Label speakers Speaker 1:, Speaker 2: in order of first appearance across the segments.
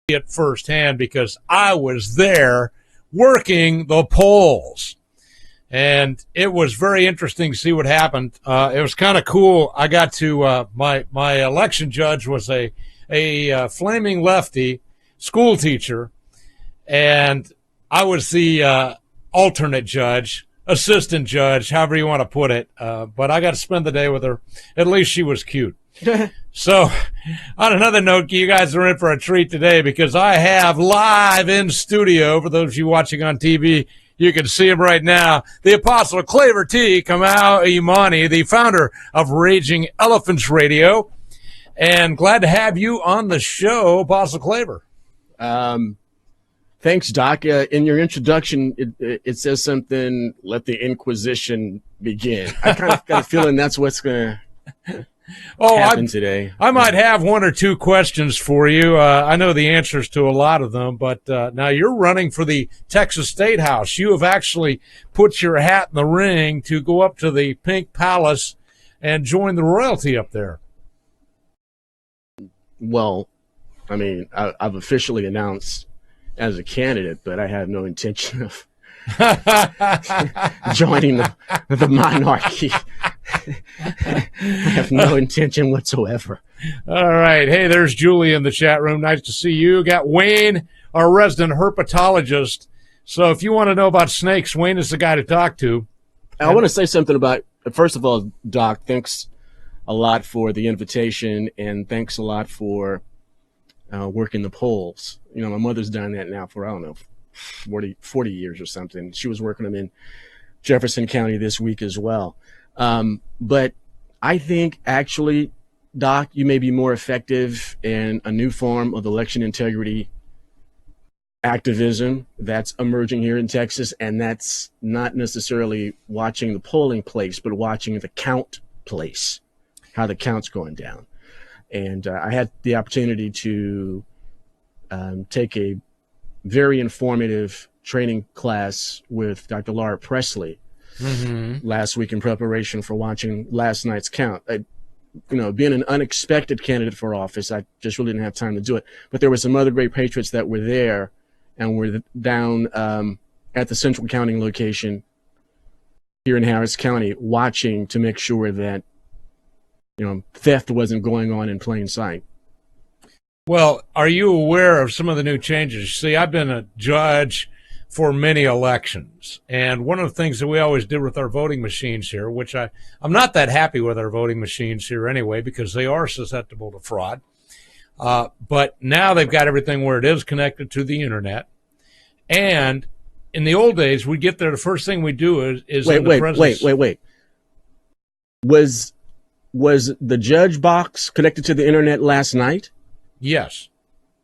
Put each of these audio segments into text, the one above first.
Speaker 1: it firsthand because I was there working the polls. And it was very interesting to see what happened. It was kind of cool. I got to my election judge was a flaming lefty school teacher, and I was the alternate judge, assistant judge, however you want to put it. But I got to spend the day with her. At least she was cute. So, on another note, you guys are in for a treat today because I have live in studio, for those of you watching on TV, you can see him right now, the Apostle Claver T. Kamau-Imani, the founder of Raging Elephants Radio. And glad to have you on the show, Apostle Claver.
Speaker 2: Thanks, Doc. In your introduction, it says something, let the Inquisition begin. I kind of got a feeling that's what's going to happen today.
Speaker 1: I might have one or two questions for you. I know the answers to a lot of them, but now you're running for the Texas State House. You have actually put your hat in the ring to go up to the Pink Palace and join the royalty up there.
Speaker 2: Well, I mean, I've officially announced as a candidate, but I have no intention of joining the monarchy. I have no intention whatsoever.
Speaker 1: All right. Hey, there's Julie in the chat room. Nice to see you. Got Wayne, our resident herpetologist. So if you want to know about snakes, Wayne is the guy to talk to.
Speaker 2: I want to say something about, first of all, Doc, thanks a lot for the invitation, and thanks a lot for working the polls. You know, my mother's done that now for, I don't know, 40 years or something. She was working them in Jefferson County this week as well. But I think actually, Doc, you may be more effective in a new form of election integrity activism that's emerging here in Texas, and that's not necessarily watching the polling place, but watching the count place, how the count's going down. And I had the opportunity to take a very informative training class with Dr. Laura Presley last week in preparation for watching last night's count. Being an unexpected candidate for office, I just really didn't have time to do it. But there were some other great patriots that were there and were down at the central counting location here in Harris County watching to make sure that, theft wasn't going on in plain sight.
Speaker 1: Well, are you aware of some of the new changes? See, I've been a judge for many elections, and one of the things that we always did with our voting machines here, which I'm not that happy with our voting machines here anyway, because they are susceptible to fraud. But now they've got everything where it is connected to the internet. And in the old days, we'd get there, the first thing we do is
Speaker 2: wait. Was the judge box connected to the internet last night?
Speaker 1: Yes.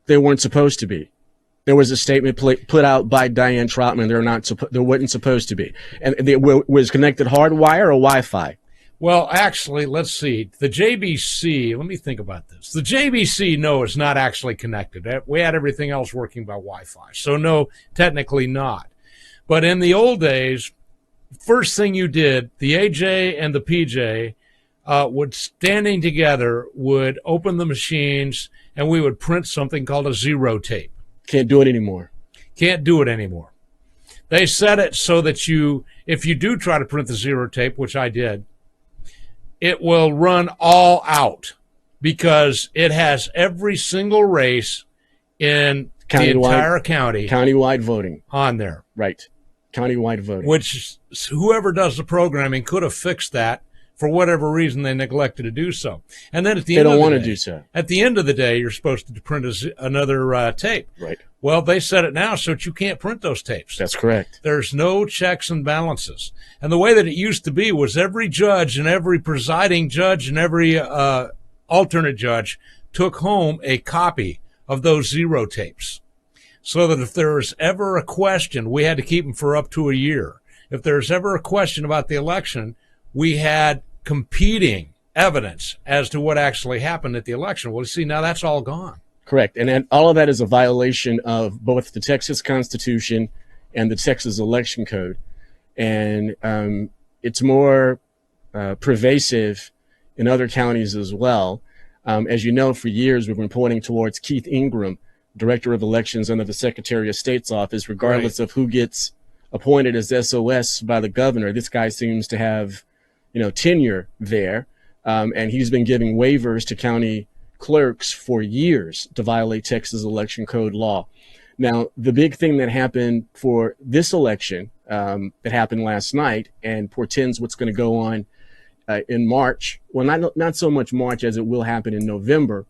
Speaker 2: They weren't supposed to be. There was a statement put out by Diane Troutman. They weren't supposed to be. And they was connected hardwire or Wi-Fi?
Speaker 1: Well, actually, let's see. The JBC, let me think about this. The JBC, no, is not actually connected. We had everything else working by Wi-Fi. So, no, technically not. But in the old days, first thing you did, the AJ and the PJ would, standing together, would open the machines, and we would print something called a zero tape.
Speaker 2: Can't do it anymore.
Speaker 1: Can't do it anymore. They set it so that if you do try to print the zero tape, which I did, it will run all out because it has every single race in the entire county.
Speaker 2: Countywide voting.
Speaker 1: On there.
Speaker 2: Right. Countywide voting.
Speaker 1: Which whoever does the programming could have fixed that. For whatever reason, they neglected to do so. And then at the end of the day, they don't want to do so. At the end of the day, you're supposed to print another tape.
Speaker 2: Right.
Speaker 1: Well, they set it now so that you can't print those tapes.
Speaker 2: That's correct.
Speaker 1: There's no checks and balances. And the way that it used to be was every judge and every presiding judge and every alternate judge took home a copy of those zero tapes. So that if there was ever a question, we had to keep them for up to a year. If there's ever a question about the election, we had competing evidence as to what actually happened at the election. Well, see, now that's all gone.
Speaker 2: Correct. And all of that is a violation of both the Texas Constitution and the Texas Election Code. And it's more pervasive in other counties as well. As you know, for years, we've been pointing towards Keith Ingram director of elections under the Secretary of State's office, regardless of who gets appointed as SOS by the governor. This guy seems to have, tenure there. And he's been giving waivers to county clerks for years to violate Texas election code law. Now, the big thing that happened for this election that happened last night and portends what's going to go on in March, well, not so much March as it will happen in November,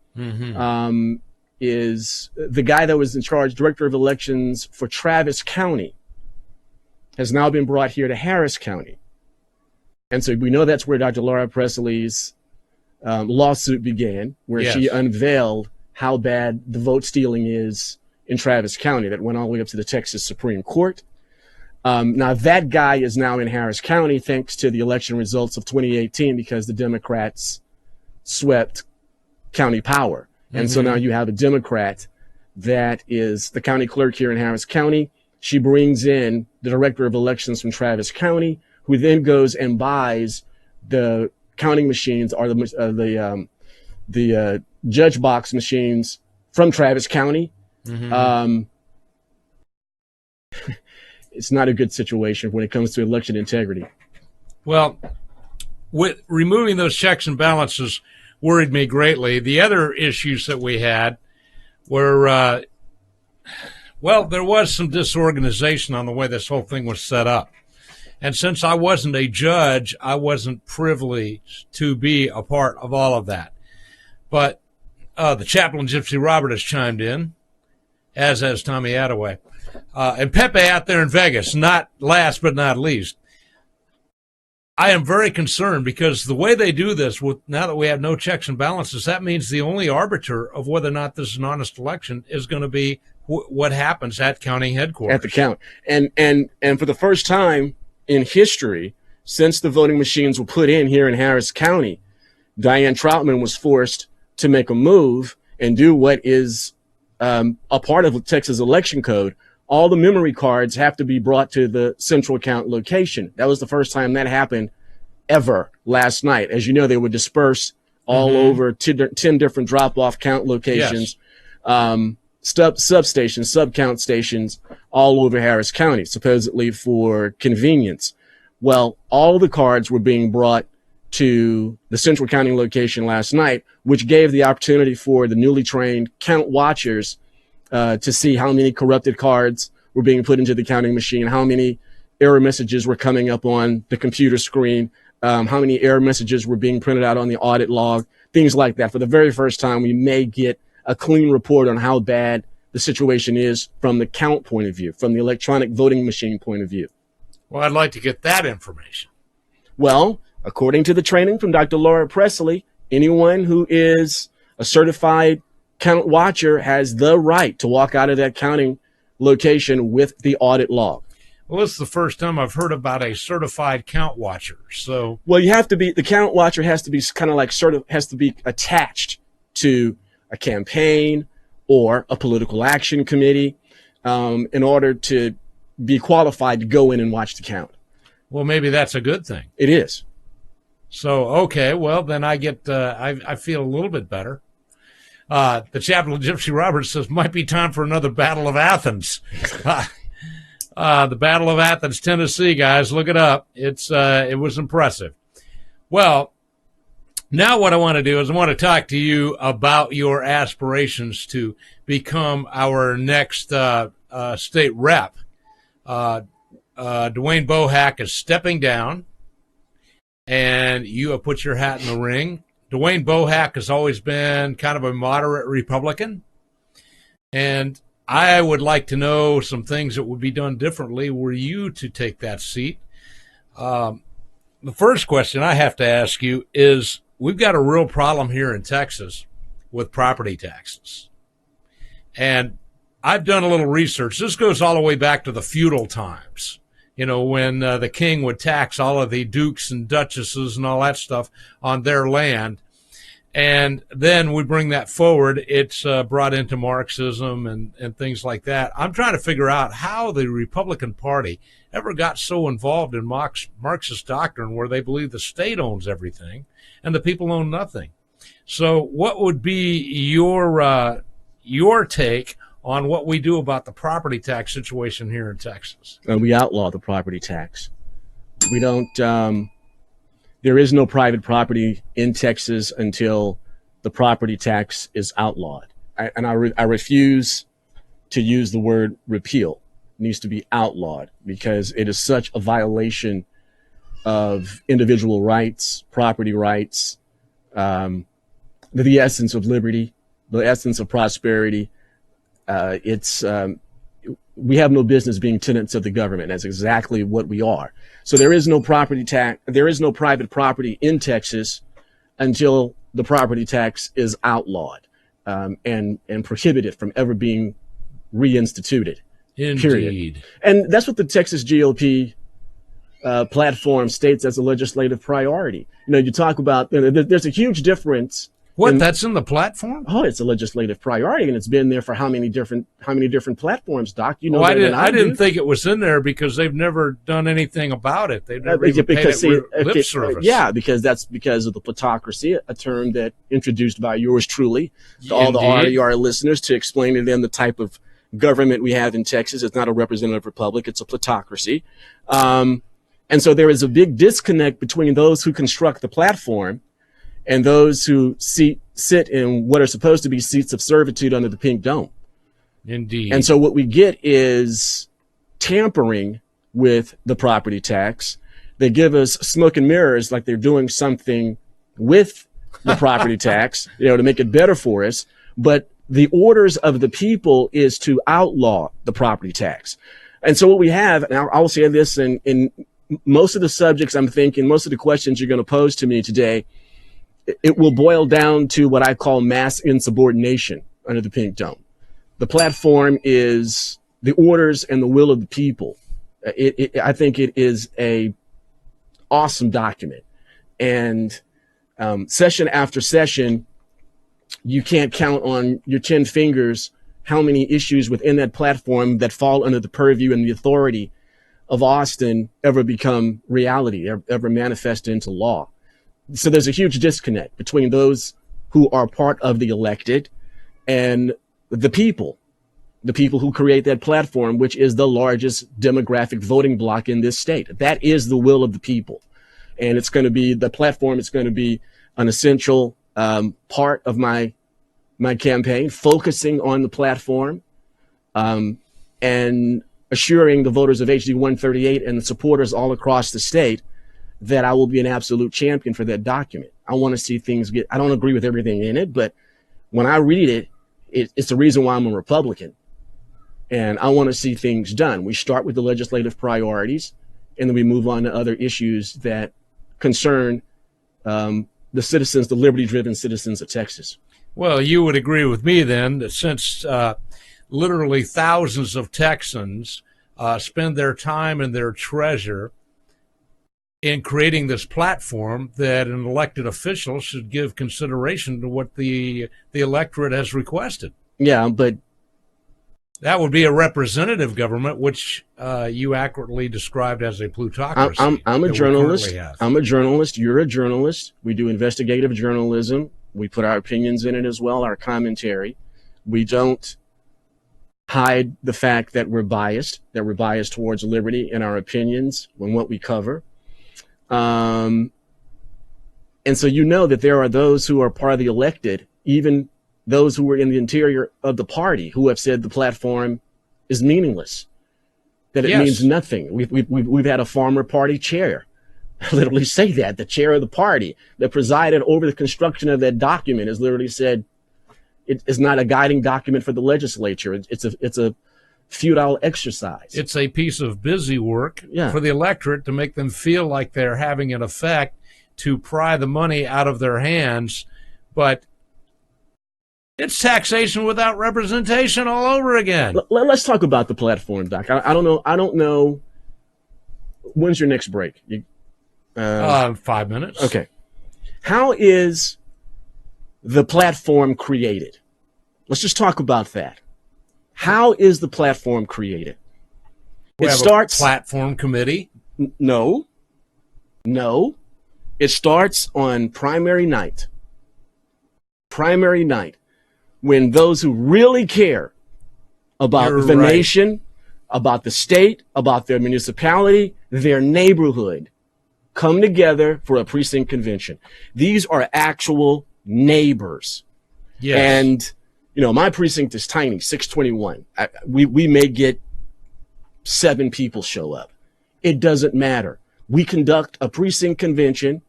Speaker 2: is the guy that was in charge, director of elections for Travis County, has now been brought here to Harris County. And so we know that's where Dr. Laura Presley's lawsuit began, where she unveiled how bad the vote stealing is in Travis County. That went all the way up to the Texas Supreme Court. Now that guy is now in Harris County thanks to the election results of 2018, because the Democrats swept county power. And so now you have a Democrat that is the county clerk here in Harris County. She brings in the director of elections from Travis County, who then goes and buys the counting machines or the judge box machines from Travis County. It's not a good situation when it comes to election integrity.
Speaker 1: Well, with removing those checks and balances worried me greatly. The other issues that we had were, there was some disorganization on the way this whole thing was set up. And since I wasn't a judge, I wasn't privileged to be a part of all of that. But the chaplain, Gypsy Robert, has chimed in, as has Tommy Attaway. And Pepe out there in Vegas, not last but not least. I am very concerned because the way they do this, now that we have no checks and balances, that means the only arbiter of whether or not this is an honest election is going to be what happens at county headquarters.
Speaker 2: At the count. And for the first time in history, since the voting machines were put in here in Harris County, Diane Troutman was forced to make a move and do what is a part of the Texas election code. All the memory cards have to be brought to the central count location. That was the first time that happened ever last night. As you know, they were dispersed all over 10 different drop-off count locations, substations, sub-count stations all over Harris County, supposedly for convenience. Well, all the cards were being brought to the central counting location last night, which gave the opportunity for the newly trained count watchers to see how many corrupted cards were being put into the counting machine, how many error messages were coming up on the computer screen, how many error messages were being printed out on the audit log, things like that. For the very first time, we may get a clean report on how bad the situation is from the count point of view, from the electronic voting machine point of view.
Speaker 1: Well, I'd like to get that information.
Speaker 2: Well, according to the training from Dr. Laura Presley, anyone who is a certified count watcher has the right to walk out of that counting location with the audit log.
Speaker 1: Well, this is the first time I've heard about a certified count watcher. So,
Speaker 2: well, the count watcher has to be kind of like has to be attached to a campaign or a political action committee in order to be qualified to go in and watch the count.
Speaker 1: Well, maybe that's a good thing.
Speaker 2: It is.
Speaker 1: So, okay, well, then I get, I feel a little bit better. The chaplain Gypsy Roberts says, might be time for another Battle of Athens. The Battle of Athens, Tennessee, guys, look it up. It was impressive. Well, now what I want to do is I want to talk to you about your aspirations to become our next state rep. Dwayne Bohack is stepping down, and you have put your hat in the ring. Dwayne Bohack has always been kind of a moderate Republican, and I would like to know some things that would be done differently were you to take that seat. The first question I have to ask you is, we've got a real problem here in Texas with property taxes. And I've done a little research. This goes all the way back to the feudal times, when the king would tax all of the dukes and duchesses and all that stuff on their land. And then we bring that forward. It's brought into Marxism and things like that. I'm trying to figure out how the Republican Party ever got so involved in Marxist doctrine where they believe the state owns everything and the people own nothing. So what would be your take on what we do about the property tax situation here in Texas.
Speaker 2: And we outlaw the property tax. We don't, there is no private property in Texas until the property tax is outlawed. I refuse to use the word repeal. It needs to be outlawed because it is such a violation of individual rights, property rights, the essence of liberty, the essence of prosperity. We have no business being tenants of the government. That's exactly what we are. So there is no property tax. There is no private property in Texas until the property tax is outlawed and prohibited from ever being reinstituted.
Speaker 1: Indeed.
Speaker 2: Period. And that's what the Texas GOP platform states as a legislative priority. You talk about, there's a huge difference.
Speaker 1: That's in the platform?
Speaker 2: Oh, it's a legislative priority, and it's been there for how many different platforms, Doc?
Speaker 1: I didn't think it was in there because they've never done anything about it. They've never even paid it lip service.
Speaker 2: Yeah, that's because of the plutocracy, a term that introduced by yours truly to all the RER listeners to explain to them the type of government we have in Texas. It's not a representative republic; it's a plutocracy, and so there is a big disconnect between those who construct the platform and those who sit in what are supposed to be seats of servitude under the pink dome.
Speaker 1: Indeed.
Speaker 2: And so what we get is tampering with the property tax. They give us smoke and mirrors like they're doing something with the property tax, to make it better for us. But the orders of the people is to outlaw the property tax. And so what we have, and I will say this in most of the subjects I'm thinking, most of the questions you're going to pose to me today, it will boil down to what I call mass insubordination under the pink dome. The platform is the orders and the will of the people. I think it is a awesome document. And session after session, you can't count on your 10 fingers how many issues within that platform that fall under the purview and the authority of Austin ever become reality, ever manifest into law. So there's a huge disconnect between those who are part of the elected and the people who create that platform, which is the largest demographic voting bloc in this state. That is the will of the people. And it's going to be the platform. It's going to be an essential part of my campaign, focusing on the platform and assuring the voters of HD 138 and the supporters all across the state that I will be an absolute champion for that document. I want to see things I don't agree with everything in it, but when I read it, it's the reason why I'm a Republican. And I want to see things done. We start with the legislative priorities, and then we move on to other issues that concern the citizens, the liberty-driven citizens of Texas.
Speaker 1: Well, you would agree with me then that since literally thousands of Texans spend their time and their treasure in creating this platform, that an elected official should give consideration to what the electorate has requested.
Speaker 2: Yeah, but
Speaker 1: that would be a representative government, which you accurately described as a plutocracy.
Speaker 2: I'm a journalist. I'm a journalist. You're a journalist. We do investigative journalism. We put our opinions in it as well, our commentary. We don't hide the fact that we're biased towards liberty in our opinions when what we cover. And so that there are those who are part of the elected, even those who were in the interior of the party, who have said the platform is meaningless, that it means nothing. We've had a former party chair literally say that. The chair of the party that presided over the construction of that document has literally said it is not a guiding document for the legislature. It's a futile exercise.
Speaker 1: It's a piece of busy work for the electorate to make them feel like they're having an effect to pry the money out of their hands. But it's taxation without representation all over again.
Speaker 2: Let's talk about the platform, Doc. I don't know. When's your next break?
Speaker 1: 5 minutes.
Speaker 2: Okay. How is the platform created? Let's just talk about that. How is the platform created?
Speaker 1: We have a platform committee.
Speaker 2: No. It starts on primary night. Primary night, when those who really care about
Speaker 1: You're
Speaker 2: the
Speaker 1: right.
Speaker 2: nation, about the state, about their municipality, their neighborhood, come together for a precinct convention. These are actual neighbors.
Speaker 1: Yes.
Speaker 2: And, my precinct is tiny, 621. We may get 7 people show up. It doesn't matter. We conduct a precinct convention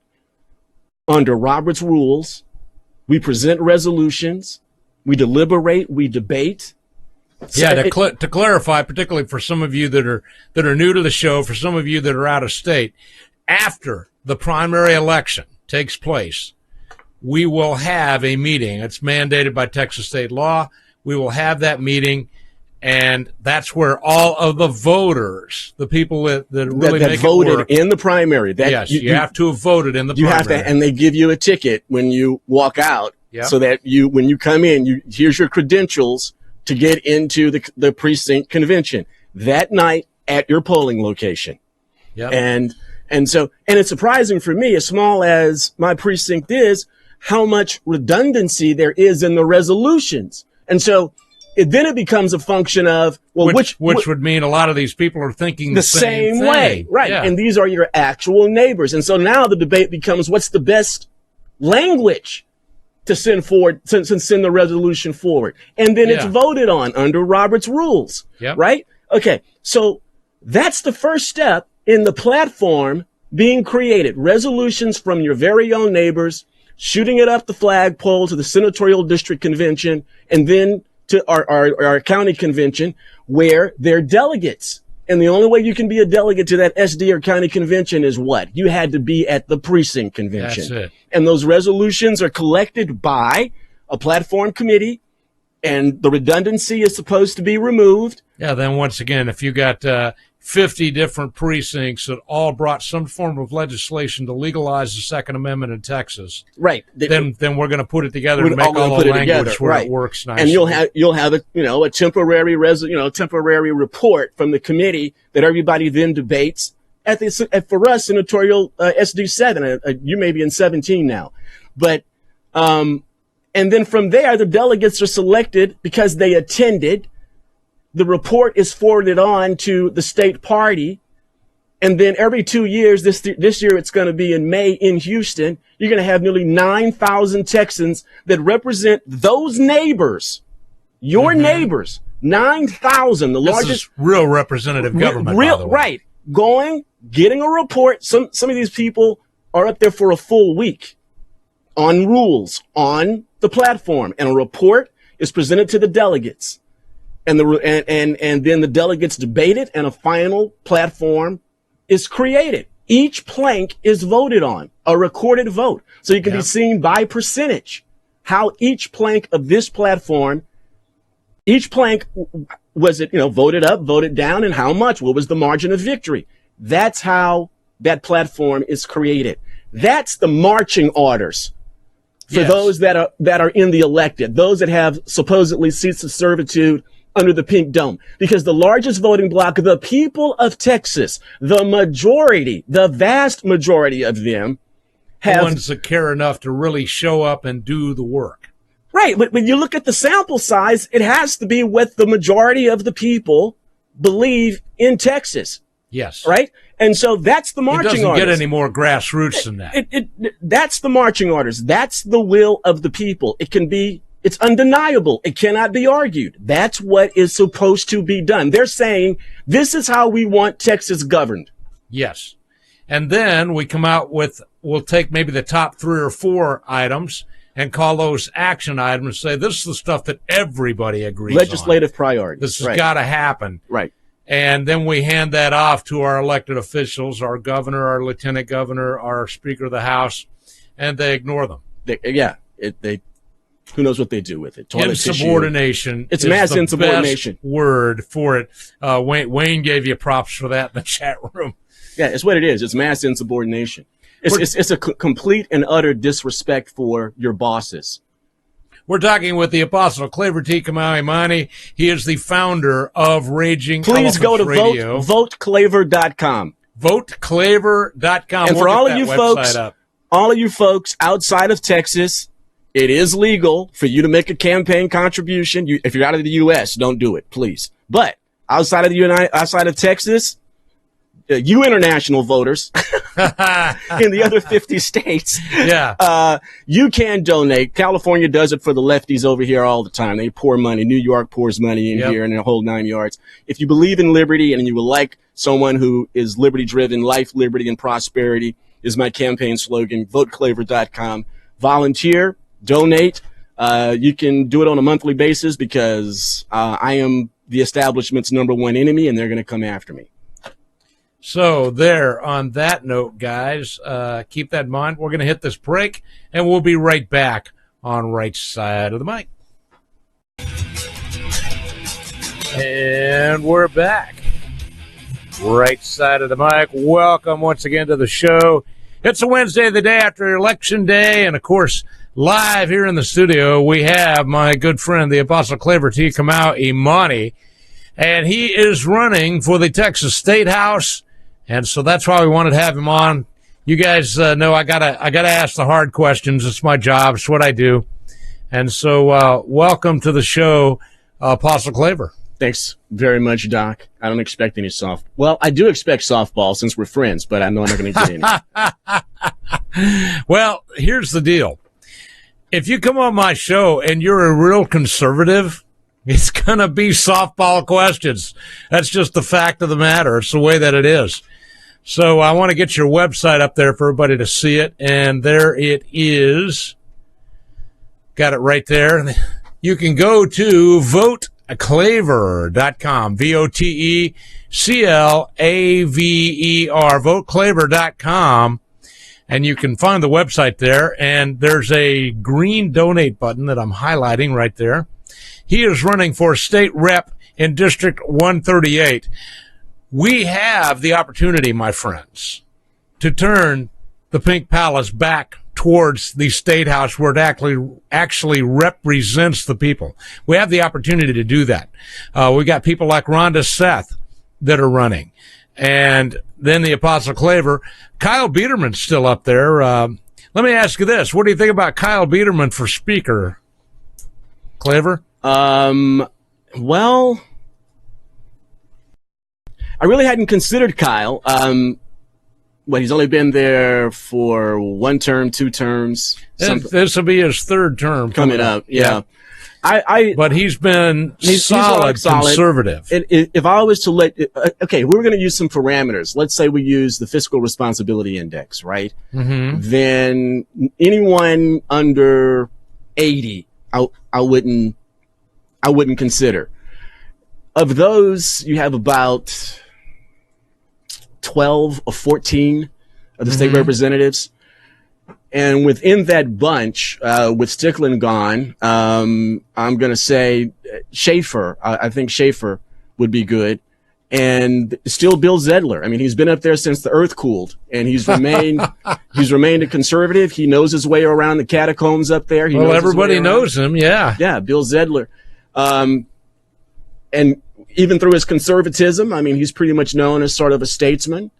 Speaker 2: under Robert's rules. We present resolutions. We deliberate. We debate.
Speaker 1: Yeah, to clarify, particularly for some of you that are new to the show, for some of you that are out of state, after the primary election takes place, we will have a meeting. It's mandated by Texas state law. We will have that meeting, and that's where all of the voters, the people that really
Speaker 2: that
Speaker 1: make
Speaker 2: voted
Speaker 1: it work,
Speaker 2: in the primary.
Speaker 1: yes, you have to have voted in the
Speaker 2: you
Speaker 1: primary.
Speaker 2: have to, and they give you a ticket when you walk out,
Speaker 1: Yep.
Speaker 2: so that when you come in, here's your credentials to get into the precinct convention that night at your polling location.
Speaker 1: Yep.
Speaker 2: And it's surprising for me, as small as my precinct is, how much redundancy there is in the resolutions. And so then it becomes a function of, well,
Speaker 1: which would mean a lot of these people are thinking
Speaker 2: the
Speaker 1: same
Speaker 2: same way. Right.
Speaker 1: Yeah.
Speaker 2: And these are your actual neighbors. And so now the debate becomes, what's the best language to send forward, send the resolution forward. And then it's voted on under Robert's rules.
Speaker 1: Yep.
Speaker 2: Right? Okay. So that's the first step in the platform being created. Resolutions from your very own neighbors, shooting it up the flagpole to the senatorial district convention, and then to our county convention, where they're delegates. And the only way you can be a delegate to that SD or county convention is what? You had to be at the precinct convention.
Speaker 1: That's it.
Speaker 2: And those resolutions are collected by a platform committee, and the redundancy is supposed to be removed.
Speaker 1: Yeah, then once again, if you got 50 different precincts that all brought some form of legislation to legalize the Second Amendment in Texas,
Speaker 2: right?
Speaker 1: Then we're going to put it together and make all the language where it works nicely.
Speaker 2: And you'll have a temporary temporary report from the committee that everybody then debates for us senatorial SD7. You may be in 17 now, but and then from there the delegates are selected because they attended. The report is forwarded on to the state party. And then every 2 years, this year it's going to be in May in Houston, you're going to have nearly 9,000 Texans that represent those neighbors, your neighbors, 9,000, the largest.
Speaker 1: This is real representative government, by the way.
Speaker 2: Right. Getting a report. Some of these people are up there for a full week on rules, on the platform, and a report is presented to the delegates. And then the delegates debate it, and a final platform is created. Each plank is voted on, a recorded vote. So you can be seen by percentage how each plank of this platform, was it, voted up, voted down, and how much? What was the margin of victory? That's how that platform is created. That's the marching orders for those that are in the elected, those that have supposedly seats of servitude under the pink dome, because the largest voting bloc, the people of Texas, the vast majority of them have
Speaker 1: the ones that care enough to really show up and do the work.
Speaker 2: Right. But when you look at the sample size, it has to be what the majority of the people believe in Texas.
Speaker 1: Yes.
Speaker 2: Right. And so that's the marching orders.
Speaker 1: It doesn't get any more grassroots than that.
Speaker 2: That's the marching orders. That's the will of the people. It's undeniable. It cannot be argued. That's what is supposed to be done. They're saying this is how we want Texas governed.
Speaker 1: Yes. And then we come out we'll take maybe the top 3 or 4 items and call those action items and say, this is the stuff that everybody agrees
Speaker 2: Legislative
Speaker 1: on.
Speaker 2: priorities.
Speaker 1: This has got to happen.
Speaker 2: Right.
Speaker 1: And then we hand that off to our elected officials, our governor, our lieutenant governor, our speaker of the House, and they ignore them.
Speaker 2: Who knows what they do with it?
Speaker 1: Insubordination.
Speaker 2: It's mass
Speaker 1: the
Speaker 2: insubordination.
Speaker 1: Best word for it. Wayne gave you props for that in the chat room.
Speaker 2: Yeah, it's what it is. It's mass insubordination. It's a complete and utter disrespect for your bosses.
Speaker 1: We're talking with the Apostle Claver T. Kamau-Imani. He is the founder of Raging
Speaker 2: Please
Speaker 1: Elephants
Speaker 2: go to
Speaker 1: Radio.
Speaker 2: voteclaver.com.
Speaker 1: Voteclaver.com.
Speaker 2: And for all of you folks outside of Texas, It is legal for you to make a campaign contribution. If you're out of the U.S., don't do it, please. But outside of Texas, you international voters in the other 50 states, you can donate. California does it for the lefties over here all the time. They pour money. New York pours money in here and the whole 9 yards. If you believe in liberty and you would like someone who is liberty driven, life, liberty, and prosperity is my campaign slogan. Vote Claver.com. Volunteer. Donate. You can do it on a monthly basis because I am the establishment's #1 enemy, and they're going to come after me.
Speaker 1: So there, on that note, guys, keep that in mind. We're going to hit this break, and we'll be right back on Right Side of the Mic. And we're back. Right Side of the Mic. Welcome once again to the show. It's a Wednesday, the day after Election Day, and, of course, live here in the studio, we have my good friend, the Apostle Claver T. Kamau-Imani, and he is running for the Texas State House, and so that's why we wanted to have him on. You guys know I gotta ask the hard questions. It's my job. It's what I do. And so welcome to the show, Apostle Claver.
Speaker 2: Thanks very much, Doc. I don't expect any well, I do expect softball since we're friends, but I know I'm not going to get any.
Speaker 1: Well, here's the deal. If you come on my show and you're a real conservative, it's going to be softball questions. That's just the fact of the matter. It's the way that it is. So I want to get your website up there for everybody to see it. And there it is. Got it right there. You can go to voteclaver.com, VOTECLAVER, voteclaver.com. And you can find the website there, and there's a green donate button that I'm highlighting right there. He is running for state rep in District 138. We have the opportunity, my friends, to turn the Pink Palace back towards the State House where it actually represents the people. We have the opportunity to do that. We got people like Rhonda Seth that are running. And then the Apostle Claver. Kyle Biederman's still up there. Let me ask you this. What do you think about Kyle Biederman for speaker, Claver?
Speaker 2: Well, I really hadn't considered Kyle. He's only been there for 1 term, 2 terms.
Speaker 1: This will be his 3rd term
Speaker 2: coming up. Yeah.
Speaker 1: But he's been solid conservative.
Speaker 2: If I was to we're going to use some parameters. Let's say we use the Fiscal Responsibility Index, right?
Speaker 1: Mm-hmm.
Speaker 2: Then anyone under 80, I wouldn't consider. Of those, you have about 12 or 14 of the state representatives. And within that bunch, with Stickland gone, I'm going to say Schaefer. I think Schaefer would be good. And still Bill Zedler. I mean, he's been up there since the earth cooled, and he's remained a conservative. He knows his way around the catacombs up there.
Speaker 1: Everybody knows him. Yeah.
Speaker 2: Yeah. Bill Zedler. And even through his conservatism, I mean, he's pretty much known as sort of a statesman.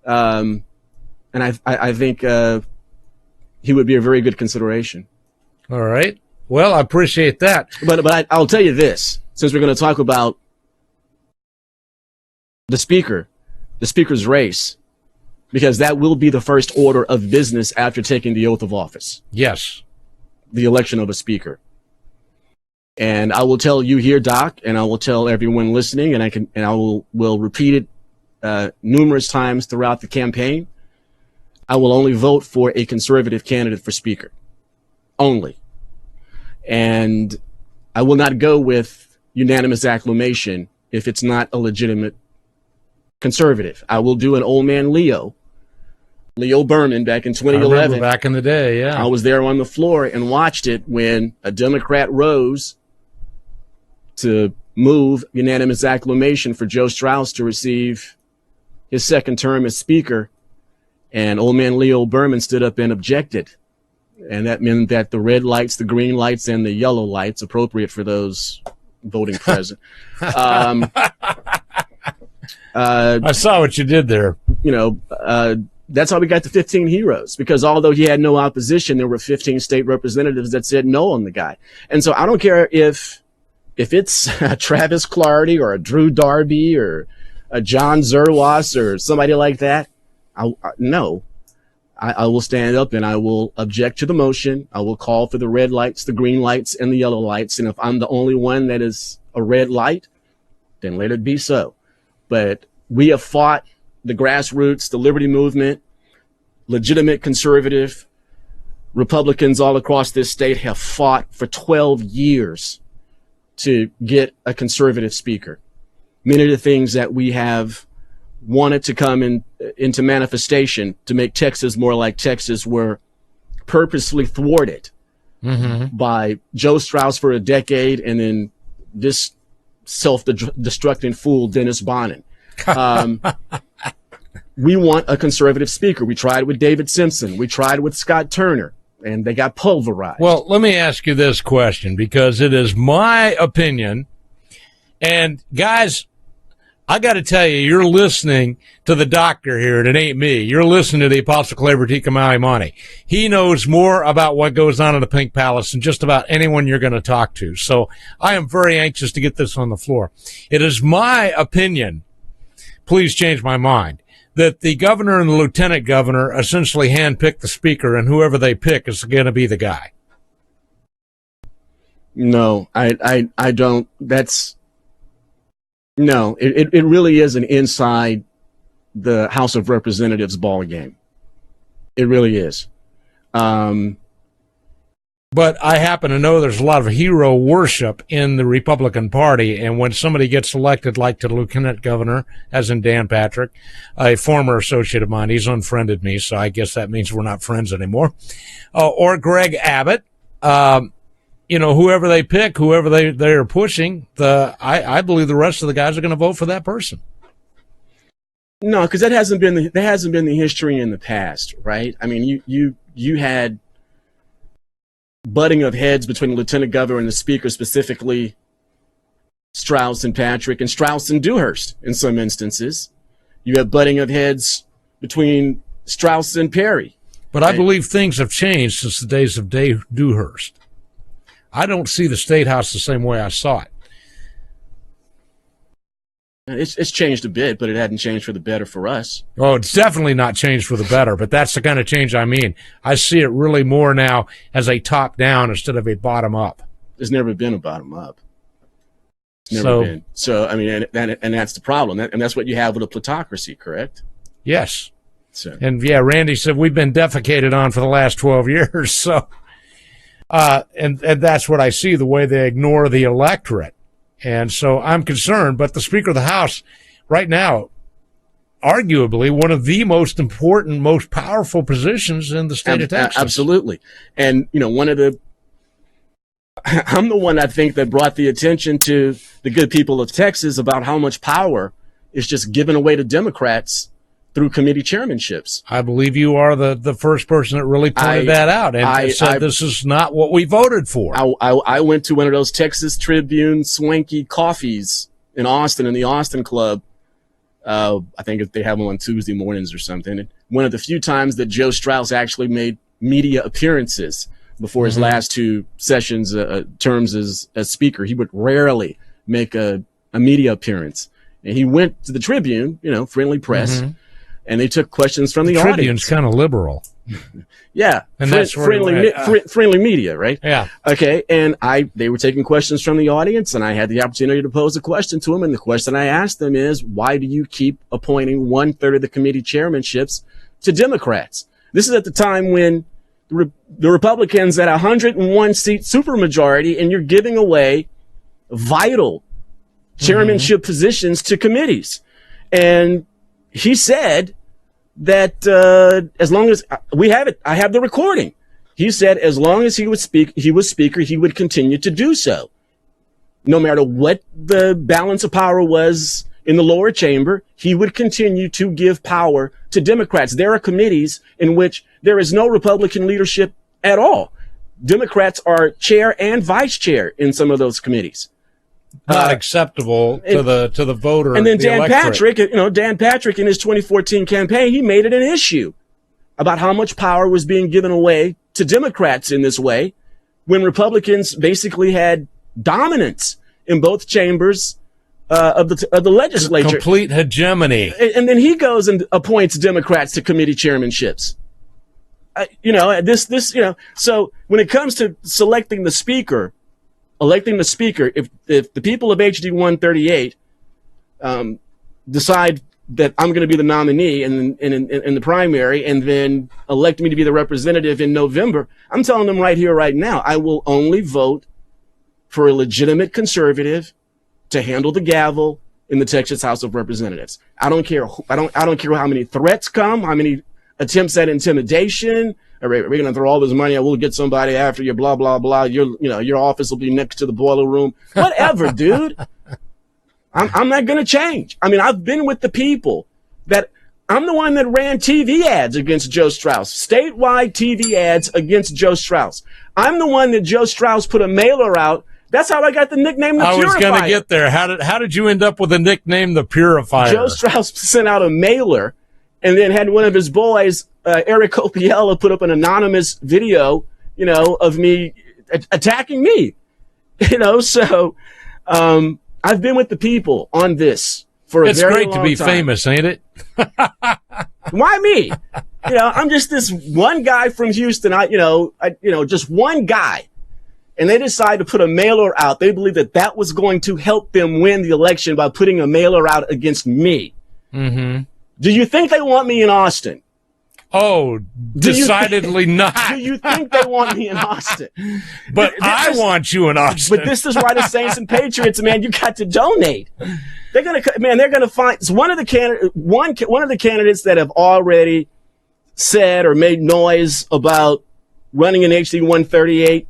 Speaker 2: And I think, he would be a very good consideration.
Speaker 1: All right. Well, I appreciate that.
Speaker 2: But I'll tell you this, since we're going to talk about the speaker's race, because that will be the first order of business after taking the oath of office.
Speaker 1: Yes.
Speaker 2: The election of a speaker. And I will tell you here, Doc, and I will tell everyone listening, and I will repeat it numerous times throughout the campaign. I will only vote for a conservative candidate for speaker. Only. And I will not go with unanimous acclamation if it's not a legitimate conservative. I will do an old man Leo Berman back in 2011.
Speaker 1: I remember back in the day, yeah.
Speaker 2: I was there on the floor and watched it when a Democrat rose to move unanimous acclamation for Joe Strauss to receive his 2nd term as speaker. And old man Leo Berman stood up and objected. And that meant that the red lights, the green lights, and the yellow lights, appropriate for those voting present.
Speaker 1: I saw what you did there.
Speaker 2: that's how we got the 15 heroes, because although he had no opposition, there were 15 state representatives that said no on the guy. And so I don't care if it's a Travis Clardy or a Drew Darby or a John Zerwas or somebody like that. I will stand up and I will object to the motion. I will call for the red lights, the green lights, and the yellow lights. And if I'm the only one that is a red light, then let it be so. But we have fought the grassroots, the liberty movement, legitimate conservative Republicans all across this state have fought for 12 years to get a conservative speaker. Many of the things that we have wanted to come into manifestation to make Texas more like Texas were purposely thwarted by Joe Strauss for a decade, and then this self-destructing fool, Dennis Bonnen. We want a conservative speaker. We tried with David Simpson. We tried with Scott Turner, and they got pulverized.
Speaker 1: Well, let me ask you this question, because it is my opinion. And guys, I got to tell you, you're listening to the doctor here, and it ain't me. You're listening to the Apostle Claver Kamau-Imani. He knows more about what goes on in the Pink Palace than just about anyone you're going to talk to. So I am very anxious to get this on the floor. It is my opinion, please change my mind, that the governor and the lieutenant governor essentially handpick the speaker, and whoever they pick is going to be the guy.
Speaker 2: No, I don't. No, it really is an inside the House of Representatives ball game. It really is.
Speaker 1: But I happen to know there's a lot of hero worship in the Republican Party, and when somebody gets elected, like to lieutenant governor, as in Dan Patrick, a former associate of mine, he's unfriended me, so I guess that means we're not friends anymore, or Greg Abbott, whoever they pick, whoever they're pushing, I believe the rest of the guys are going to vote for that person.
Speaker 2: No, because that hasn't been the history in the past, right? I mean, you had butting of heads between the lieutenant governor and the speaker, specifically Strauss and Patrick, and Strauss and Dewhurst in some instances. You have butting of heads between Strauss and Perry.
Speaker 1: But I believe things have changed since the days of Dewhurst. I don't see the State House the same way I saw it.
Speaker 2: It's changed a bit, but it hadn't changed for the better for us.
Speaker 1: Oh, it's definitely not changed for the better, but that's the kind of change I mean. I see it really more now as a top-down instead of a bottom-up.
Speaker 2: There's never been a bottom-up. Never been. So, I mean, and that's the problem. And that's what you have with a plutocracy, correct?
Speaker 1: Yes.
Speaker 2: So.
Speaker 1: And, yeah, Randy said we've been defecated on for the last 12 years. So, and that's what I see, the way they ignore the electorate. And so I'm concerned, but the Speaker of the House right now, arguably one of the most important, most powerful positions in the state of Texas.
Speaker 2: Absolutely. And, I'm the one, I think, that brought the attention to the good people of Texas about how much power is just given away to Democrats through committee chairmanships.
Speaker 1: I believe you are the first person that really pointed that out and said this is not what we voted for.
Speaker 2: I went to one of those Texas Tribune swanky coffees in Austin, in the Austin Club. I think they have them on Tuesday mornings or something. And one of the few times that Joe Strauss actually made media appearances before his last two sessions, terms as speaker. He would rarely make a media appearance. And he went to the Tribune, friendly press. And they took questions from the audience.
Speaker 1: Tribune's kind of liberal.
Speaker 2: Yeah.
Speaker 1: And that's
Speaker 2: friendly media, right?
Speaker 1: Yeah.
Speaker 2: Okay. And they were taking questions from the audience, and I had the opportunity to pose a question to them. And the question I asked them is, why do you keep appointing 1/3 of the committee chairmanships to Democrats? This is at the time when the Republicans had 101 seat supermajority, and you're giving away vital chairmanship positions to committees. And he said that as long as we have it, I have the recording. He said as long as he was speaker, he would continue to do so. No matter what the balance of power was in the lower chamber, he would continue to give power to Democrats. There are committees in which there is no Republican leadership at all. Democrats are chair and vice chair in some of those committees.
Speaker 1: not acceptable to the voter.
Speaker 2: And then Dan
Speaker 1: electorate.
Speaker 2: Patrick, Dan Patrick in his 2014 campaign, he made it an issue about how much power was being given away to Democrats in this way, when Republicans basically had dominance in both chambers of the legislature.
Speaker 1: Complete hegemony.
Speaker 2: And then he goes and appoints Democrats to committee chairmanships. So when it comes to electing the speaker, if the people of HD 138 decide that I'm going to be the nominee in the primary and then elect me to be the representative in November, I'm telling them right here, right now, I will only vote for a legitimate conservative to handle the gavel in the Texas House of Representatives. I don't care. I don't care how many threats come, how many attempts at intimidation. We're going to throw all this money. I will get somebody after you. Blah blah blah. Your office will be next to the boiler room. Whatever, dude. I'm not going to change. I mean, I've been with the people that I'm the one that ran TV ads against Joe Strauss, statewide TV ads against Joe Strauss. I'm the one that Joe Strauss put a mailer out. That's how I got the nickname The Purifier. I was
Speaker 1: going to get there. How did you end up with the nickname The Purifier?
Speaker 2: Joe Strauss sent out a mailer and then had one of his boys, Eric Copiella, put up an anonymous video, of me attacking me. So I've been with the people on this for a very long time.
Speaker 1: It's great to be famous, ain't it?
Speaker 2: Why me? I'm just this one guy from Houston. Just one guy. And they decide to put a mailer out. They believe that was going to help them win the election by putting a mailer out against me.
Speaker 1: Mm-hmm.
Speaker 2: Do you think they want me in Austin?
Speaker 1: Oh, decidedly not.
Speaker 2: Do you think they want me in Austin?
Speaker 1: But I want you in Austin.
Speaker 2: But this is why the Saints and Patriots, man, you got to donate. They're gonna find one of the candidates that have already said or made noise about running an HD 138.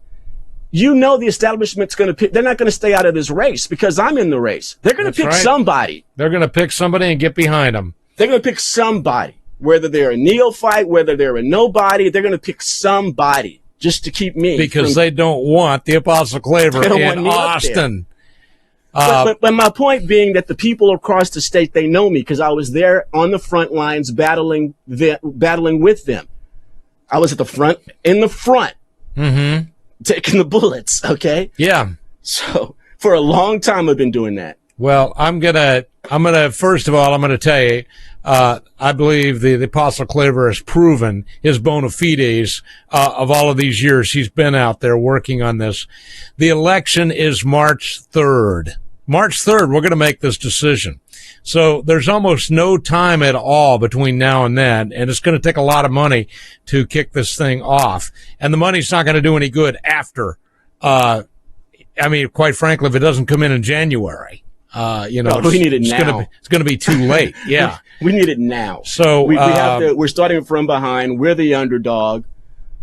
Speaker 2: The establishment's going to pick. They're not going to stay out of this race because I'm in the race. They're going to pick somebody.
Speaker 1: They're going to pick somebody and get behind them.
Speaker 2: They're going to pick somebody, whether they're a neophyte, whether they're a nobody. They're going to pick somebody just to keep me.
Speaker 1: Because they don't want the Apostle Claver in Austin.
Speaker 2: But my point being that the people across the state, they know me because I was there on the front lines battling with them. I was in the front.
Speaker 1: Mm-hmm.
Speaker 2: Taking the bullets, okay?
Speaker 1: Yeah.
Speaker 2: So for a long time I've been doing that.
Speaker 1: Well, I'm gonna first of all, I'm gonna tell you, I believe the Apostle Claver has proven his bona fides of all of these years he's been out there working on this. The election is March 3rd. March 3rd, we're gonna make this decision. So there's almost no time at all between now and then, and it's going to take a lot of money to kick this thing off. And the money's not going to do any good after. Quite frankly, if it doesn't come in January,
Speaker 2: we need it now.
Speaker 1: It's going to be too late. Yeah,
Speaker 2: we need it now.
Speaker 1: So
Speaker 2: we're starting from behind. We're the underdog.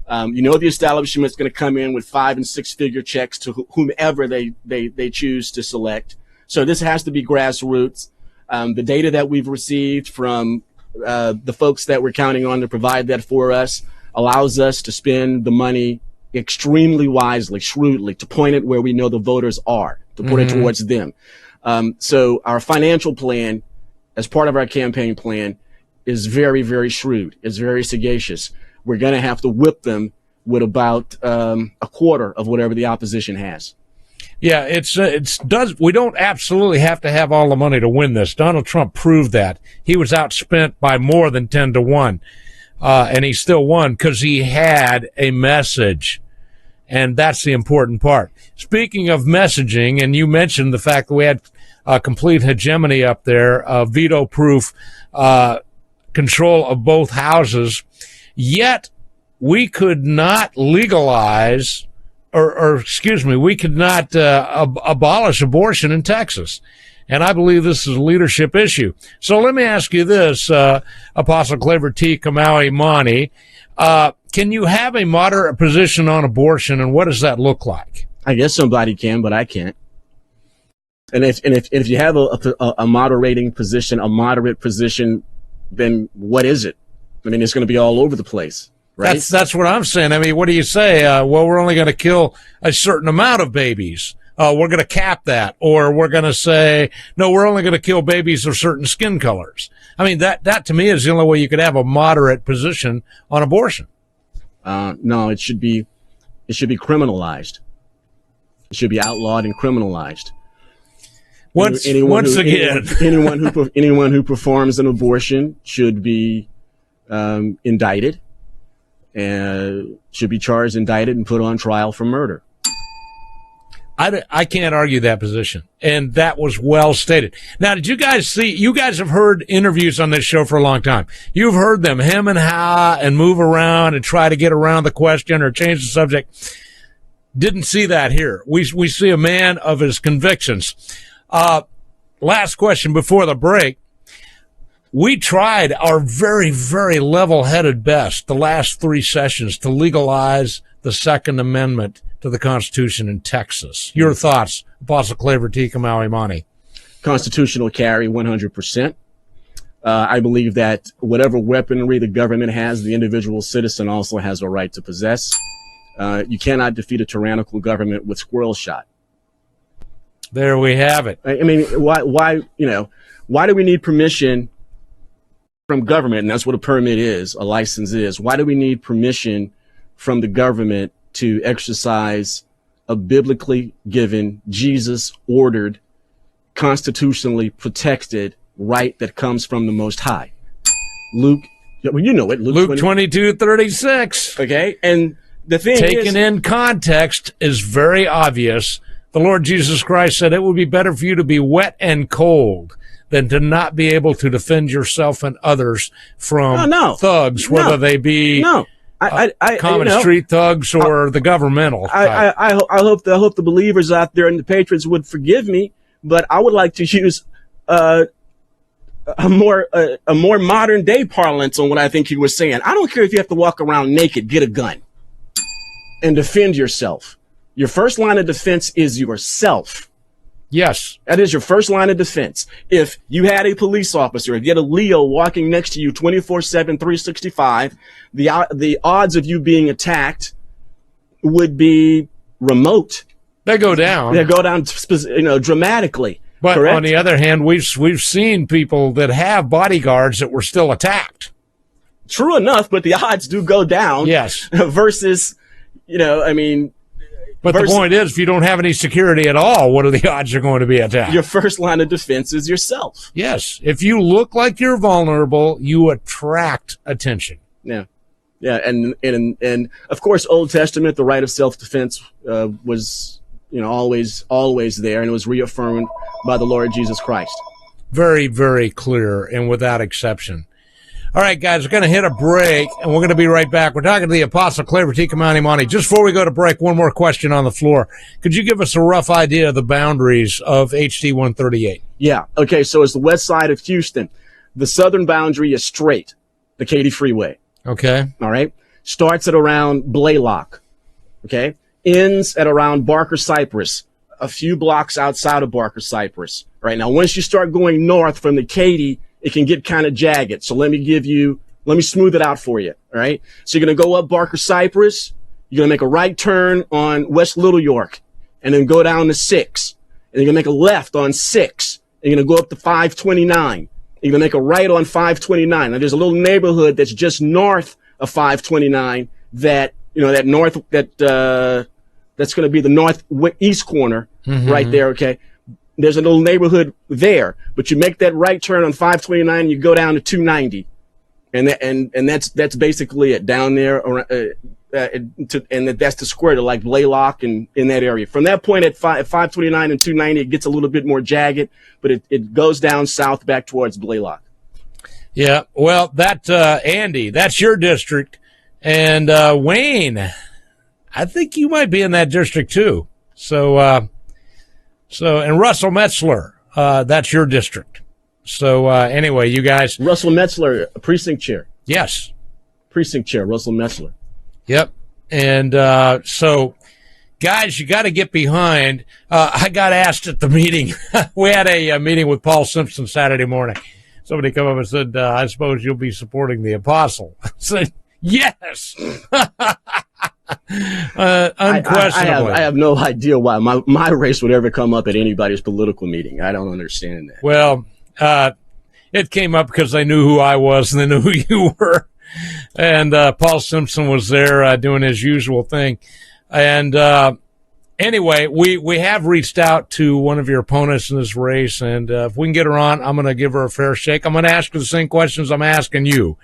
Speaker 2: The establishment's going to come in with 5- and 6-figure checks to whomever they choose to select. So this has to be grassroots. The data that we've received from the folks that we're counting on to provide that for us allows us to spend the money extremely wisely, shrewdly, to point it where we know the voters are, to put it towards them. So our financial plan, as part of our campaign plan, is very, very shrewd. It's very sagacious. We're going to have to whip them with about a quarter of whatever the opposition has.
Speaker 1: Yeah, we don't absolutely have to have all the money to win this. Donald Trump proved that. He was outspent by more than 10-1. And he still won because he had a message. And that's the important part. Speaking of messaging, and you mentioned the fact that we had complete hegemony up there, veto-proof control of both houses, yet we could not legalize we could not abolish abortion in Texas. And I believe this is a leadership issue. So let me ask you this, Apostle Claver T. Kamau-Imani. Can you have a moderate position on abortion, and what does that look like?
Speaker 2: I guess somebody can, but I can't. And if you have a moderating position, a moderate position, then what is it? I mean, it's going to be all over the place. Right?
Speaker 1: That's what I'm saying. I mean, what do you say? Well, we're only going to kill a certain amount of babies. we're going to cap that, or we're going to say, no, we're only going to kill babies of certain skin colors. I mean, that to me is the only way you could have a moderate position on abortion.
Speaker 2: No, it should be criminalized. It should be outlawed and criminalized. Anyone who performs an abortion should be indicted, and should be charged, indicted, and put on trial for murder.
Speaker 1: I can't argue that position, and that was well stated. Now, did you guys see? You guys have heard interviews on this show for a long time. You've heard them hem and haw and move around and try to get around the question or change the subject. Didn't see that here. We see a man of his convictions. Last question before the break. We tried our very, very level-headed best the last 3 sessions to legalize the Second Amendment to the Constitution in Texas. Your thoughts, Apostle Claver T. Kamau-Imani?
Speaker 2: Constitutional carry, 100%. I believe that whatever weaponry the government has, the individual citizen also has a right to possess. You cannot defeat a tyrannical government with squirrel shot.
Speaker 1: There we have it.
Speaker 2: I mean, why do we need permission from government? And that's what a permit is, a license is. Why do we need permission from the government to exercise a biblically given, Jesus ordered, constitutionally protected right that comes from the Most High? Luke, well, you know it.
Speaker 1: Luke 22:36.
Speaker 2: Okay. And the thing
Speaker 1: taken in context is very obvious. The Lord Jesus Christ said it would be better for you to be wet and cold than to not be able to defend yourself and others from thugs, whether they be common street thugs or the governmental.
Speaker 2: I hope the believers out there and the patriots would forgive me, but I would like to use a more modern day parlance on what I think he was saying. I don't care if you have to walk around naked, get a gun and defend yourself. Your first line of defense is yourself.
Speaker 1: Yes.
Speaker 2: That is your first line of defense. If you had a police officer, if you had a Leo walking next to you 24/7, 365, the odds of you being attacked would be remote.
Speaker 1: They go down.
Speaker 2: They go down, dramatically.
Speaker 1: But
Speaker 2: correct?
Speaker 1: On the other hand, we've seen people that have bodyguards that were still attacked.
Speaker 2: True enough, but the odds do go down.
Speaker 1: Yes.
Speaker 2: Versus,
Speaker 1: But the point is, if you don't have any security at all, what are the odds you're going to be attacked?
Speaker 2: Your first line of defense is yourself.
Speaker 1: Yes. If you look like you're vulnerable, you attract attention.
Speaker 2: Yeah. Yeah. And of course, Old Testament, the right of self-defense was, always there, and it was reaffirmed by the Lord Jesus Christ.
Speaker 1: Very, very clear and without exception. All right, guys, we're going to hit a break, and we're going to be right back. We're talking to the Apostle Claver T. Kamau-Imani. Just before we go to break, one more question on the floor. Could you give us a rough idea of the boundaries of HD 138?
Speaker 2: Yeah. Okay, so it's the west side of Houston. The southern boundary is straight, the Katy Freeway.
Speaker 1: Okay.
Speaker 2: All right. Starts at around Blaylock. Okay. Ends at around Barker Cypress, a few blocks outside of Barker Cypress. All right. Now, once you start going north from the Katy, it can get kind of jagged. So let me smooth it out for you. All right. So you're going to go up Barker Cypress. You're going to make a right turn on West Little York and then go down to 6. And you're going to make a left on 6. And you're going to go up to 529. You're going to make a right on 529. Now there's a little neighborhood that's just north of 529 that, that's going to be the northeast corner right there. Okay. There's a little neighborhood there, but you make that right turn on 529 and you go down to 290. And that's basically it down there. And that's the square to like Blaylock and in that area. From that point at 529 and 290, it gets a little bit more jagged, but it goes down south back towards Blaylock.
Speaker 1: Yeah. Well, Andy, that's your district. And, Wayne, I think you might be in that district too. And Russell Metzler, that's your district. So, anyway, you guys.
Speaker 2: Russell Metzler, precinct chair.
Speaker 1: Yes.
Speaker 2: Precinct chair, Russell Metzler.
Speaker 1: Yep. And, so guys, you got to get behind. I got asked at the meeting. We had a meeting with Paul Simpson Saturday morning. Somebody come up and said, I suppose you'll be supporting the apostle. I said, yes. Unquestionably.
Speaker 2: I have no idea why my race would ever come up at anybody's political meeting. I don't understand that.
Speaker 1: Well, it came up because they knew who I was and they knew who you were. And Paul Simpson was there doing his usual thing. And anyway, we have reached out to one of your opponents in this race, and if we can get her on, I'm going to give her a fair shake. I'm going to ask her the same questions I'm asking you.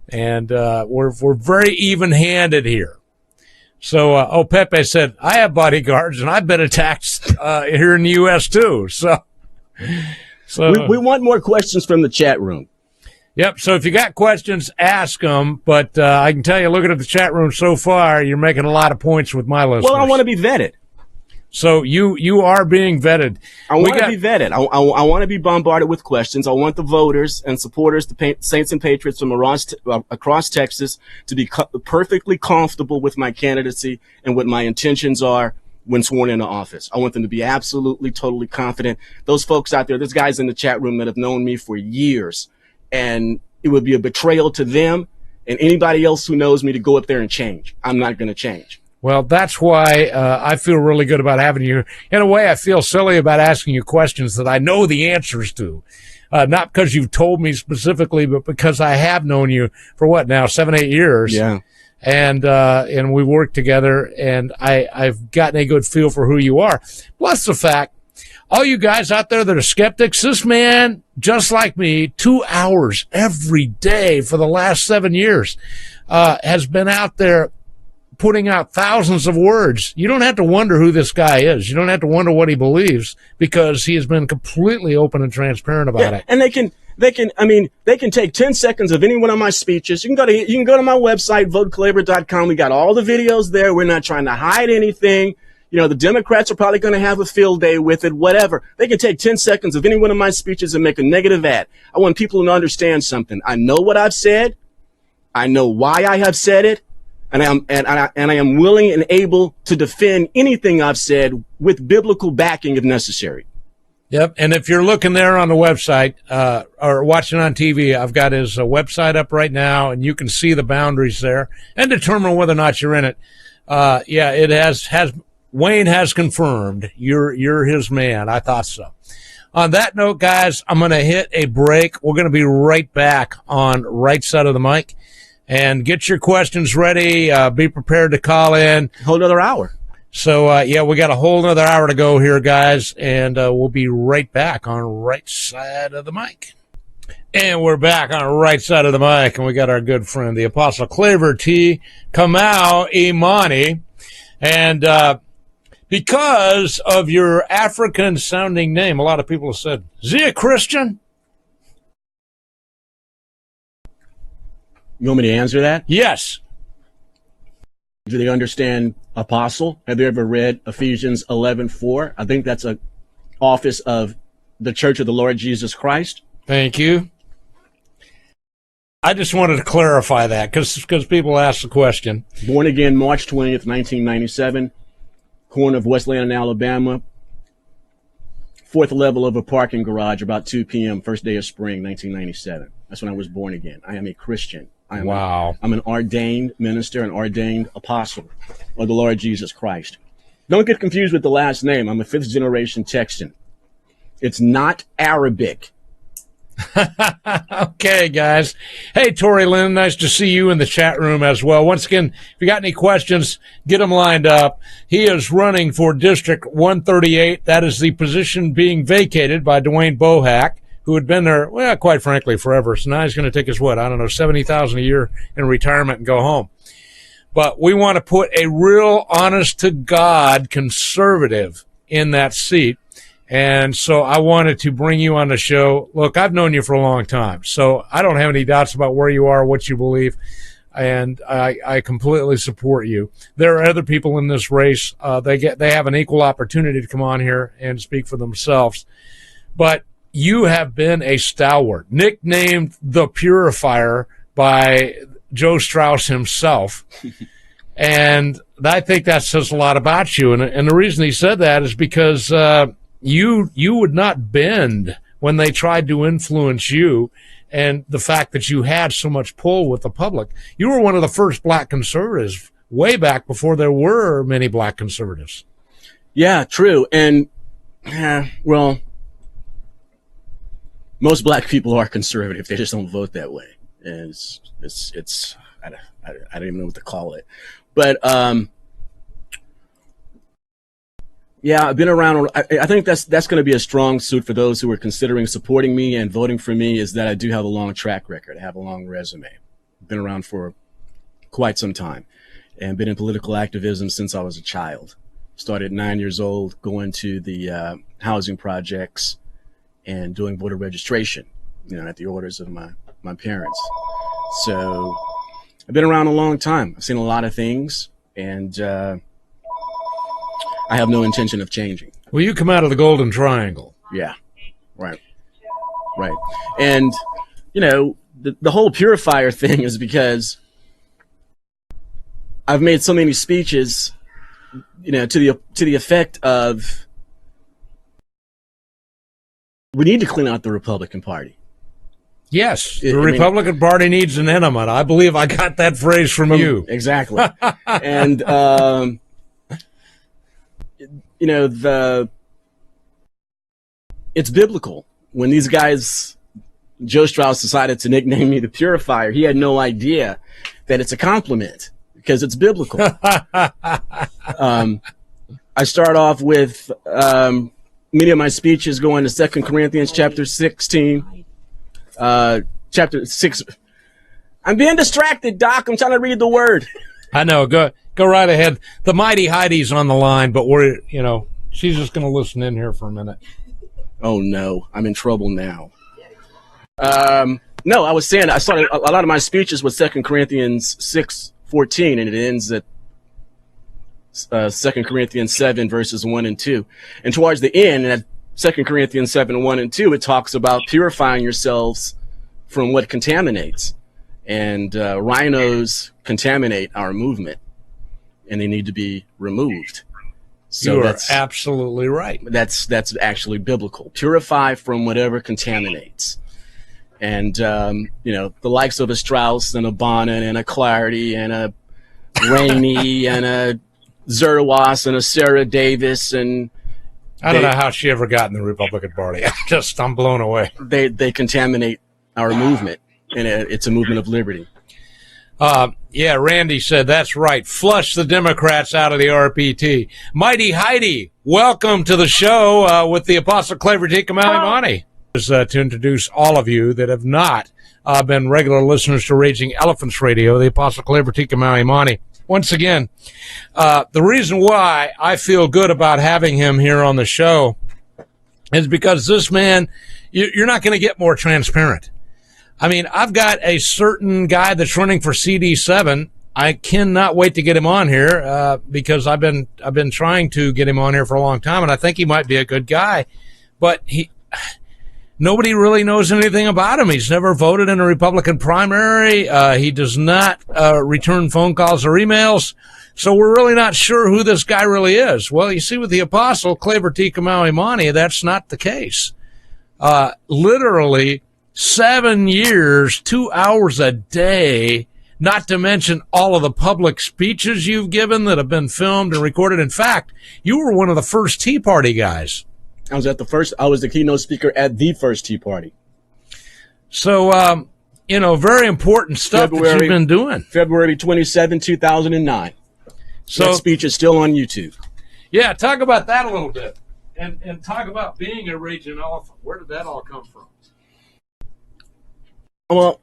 Speaker 1: And we're very even-handed here. So, Pepe said, I have bodyguards, and I've been attacked here in the U.S. too. So
Speaker 2: we want more questions from the chat room.
Speaker 1: Yep. So if you got questions, ask them. But I can tell you, looking at the chat room so far, you're making a lot of points with my listeners.
Speaker 2: Well, I want to be vetted.
Speaker 1: So you are being vetted.
Speaker 2: I want to be vetted. I want to be bombarded with questions. I want the voters and supporters, the Saints and Patriots from across Texas to be perfectly comfortable with my candidacy and what my intentions are when sworn into office. I want them to be absolutely, totally confident. Those folks out there, there's guys in the chat room that have known me for years, and it would be a betrayal to them and anybody else who knows me to go up there and change. I'm not going to change.
Speaker 1: Well, that's why I feel really good about having you. In a way, I feel silly about asking you questions that I know the answers to. Not because you've told me specifically, but because I have known you for what now, 7-8 years.
Speaker 2: Yeah.
Speaker 1: And we've worked together, and I've gotten a good feel for who you are. Plus the fact, all you guys out there that are skeptics, this man, just like me, 2 hours every day for the last 7 years, has been out there putting out thousands of words. You don't have to wonder who this guy is. You don't have to wonder what he believes, because he has been completely open and transparent about it.
Speaker 2: And they can take 10 seconds of any one of my speeches. You can go to my website, voteclaver.com. We got all the videos there. We're not trying to hide anything. You know, the Democrats are probably going to have a field day with it, whatever. They can take 10 seconds of any one of my speeches and make a negative ad. I want people to understand something. I know what I've said. I know why I have said it. And I am willing and able to defend anything I've said with biblical backing if necessary.
Speaker 1: Yep. And if you're looking there on the website or watching on TV, I've got his website up right now, and you can see the boundaries there and determine whether or not you're in it. Yeah, it has Wayne has confirmed you're his man. I thought so. On that note, guys, I'm going to hit a break. We're going to be right back on Right Side of the Mic. And get your questions ready. Be prepared to call in.
Speaker 2: Whole another hour.
Speaker 1: So, yeah, we got a whole another hour to go here, guys. And we'll be right back on Right Side of the Mic. And we're back on Right Side of the Mic. And we got our good friend, the Apostle Claver T. Kamau-Imani. And because of your African-sounding name, a lot of people have said, is he a Christian?
Speaker 2: You want me to answer that?
Speaker 1: Yes.
Speaker 2: Do they understand apostle? Have they ever read Ephesians 11:4? I think that's an office of the Church of the Lord Jesus Christ.
Speaker 1: Thank you. I just wanted to clarify that because people ask the question.
Speaker 2: Born again March 20th, 1997, corner of Westland, Alabama, fourth level of a parking garage, about 2 p.m., first day of spring, 1997. That's when I was born again. I am a Christian.
Speaker 1: Wow.
Speaker 2: I'm an ordained minister, an ordained apostle of the Lord Jesus Christ. Don't get confused with the last name. I'm a fifth generation Texan. It's not Arabic.
Speaker 1: Okay, guys. Hey, Tori Lynn, nice to see you in the chat room as well. Once again, if you got any questions, get them lined up. He is running for District 138. That is the position being vacated by Dwayne Bohack, who had been there, well, quite frankly, forever. So now he's going to take his, $70,000 a year in retirement and go home. But we want to put a real honest-to-God conservative in that seat. And so I wanted to bring you on the show. Look, I've known you for a long time, so I don't have any doubts about where you are, what you believe, and I completely support you. There are other people in this race. They have an equal opportunity to come on here and speak for themselves. But you have been a stalwart, nicknamed the Purifier by Joe Strauss himself. And I think that says a lot about you. And the reason he said that is because you would not bend when they tried to influence you, and the fact that you had so much pull with the public. You were one of the first black conservatives way back before there were many black conservatives.
Speaker 2: Yeah, true. And, well, most black people are conservative. They just don't vote that way. And it's I don't even know what to call it. But, yeah, I've been around. I think that's going to be a strong suit for those who are considering supporting me and voting for me, is that I do have a long track record. I have a long resume. I've been around for quite some time and been in political activism since I was a child. Started at 9 years old, going to the housing projects and doing voter registration, at the orders of my parents. So I've been around a long time. I've seen a lot of things, and I have no intention of changing.
Speaker 1: Well, you come out of the Golden Triangle.
Speaker 2: Yeah, right. And, the whole purifier thing is because I've made so many speeches, to the effect of, we need to clean out the Republican Party.
Speaker 1: Yes, the Republican Party needs an enema. I believe I got that phrase from you.
Speaker 2: Exactly. And, it's biblical. When these guys, Joe Strauss decided to nickname me the Purifier, he had no idea that it's a compliment because it's biblical. I start off with many of my speeches going to 2 Corinthians chapter 16, chapter 6. I'm being distracted, Doc. I'm trying to read the word.
Speaker 1: I know. Go right ahead. The mighty Heidi's on the line, but she's just going to listen in here for a minute.
Speaker 2: Oh no, I'm in trouble now. No, I was saying I started a lot of my speeches with 2 Corinthians 6:14, and it ends at 2 Corinthians 7 verses 1 and 2. And towards the end, at 2 Corinthians 7 1 and 2, it talks about purifying yourselves from what contaminates. And rhinos contaminate our movement, and they need to be removed. So
Speaker 1: you are absolutely right.
Speaker 2: That's actually biblical. Purify from whatever contaminates. And, the likes of a Strauss and a Bonnet and a Clarity and a Rainey and a Zerwas and a Sarah Davis. And
Speaker 1: I don't know how she ever got in the Republican Party. I'm blown away.
Speaker 2: They contaminate our movement, and it's a movement of liberty.
Speaker 1: Yeah, Randy said that's right. Flush the Democrats out of the RPT. Mighty Heidi, welcome to the show with the Apostle Claver T. Kamau-Imani. To introduce all of you that have not been regular listeners to Raging Elephants Radio, the Apostle Claver T. Kamau-Imani. Once again, the reason why I feel good about having him here on the show is because this man, you're not going to get more transparent. I mean, I've got a certain guy that's running for CD7. I cannot wait to get him on here because I've been trying to get him on here for a long time, and I think he might be a good guy. But nobody really knows anything about him. He's never voted in a Republican primary. He does not return phone calls or emails. So we're really not sure who this guy really is. Well, you see, with the Apostle Claver T. Kamau-Imani, that's not the case. Literally 7 years, 2 hours a day, not to mention all of the public speeches you've given that have been filmed and recorded. In fact, you were one of the first Tea Party guys.
Speaker 2: I was the keynote speaker at the first Tea Party.
Speaker 1: So, very important stuff that you've been doing.
Speaker 2: February 27, 2009.
Speaker 1: So
Speaker 2: that speech is still on YouTube.
Speaker 1: Yeah, talk about that a little bit. And talk about being a raging elephant. Where did that all come from?
Speaker 2: Well,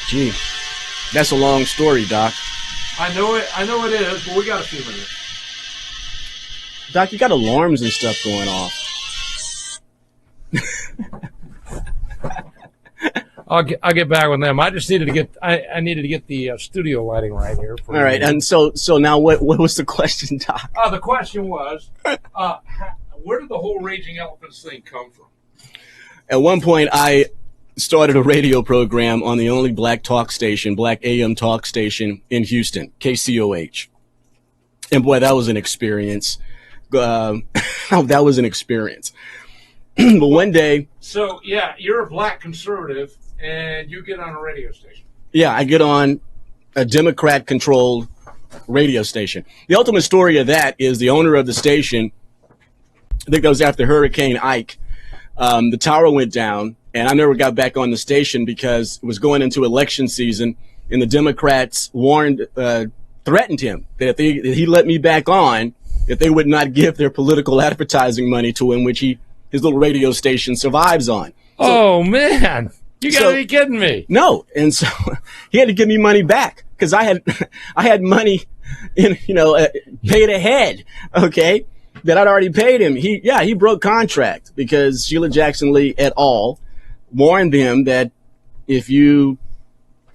Speaker 2: gee, that's a long story, Doc.
Speaker 1: I know it is, but we got a few minutes.
Speaker 2: Doc, you got alarms and stuff going off.
Speaker 1: I'll get back with them. I just needed to get I needed to get the studio lighting right here.
Speaker 2: All right, and so now what was the question, Doc?
Speaker 1: The question was, where did the whole Raging Elephants thing come from?
Speaker 2: At one point, I started a radio program on the only black talk station, black AM talk station in Houston, KCOH. And boy, that was an experience. That was an experience. But one day...
Speaker 1: So, yeah, you're a black conservative, and you get on a radio station.
Speaker 2: Yeah, I get on a Democrat-controlled radio station. The ultimate story of that is the owner of the station, I think that was after Hurricane Ike, the tower went down, and I never got back on the station because it was going into election season, and the Democrats threatened him that if he let me back on, that they would not give their political advertising money to him, which his little radio station survives on.
Speaker 1: Oh, man. You got to be kidding me.
Speaker 2: No. And so he had to give me money back because I had money paid ahead, okay, that I'd already paid him. He broke contract because Sheila Jackson Lee et al. Warned them that if you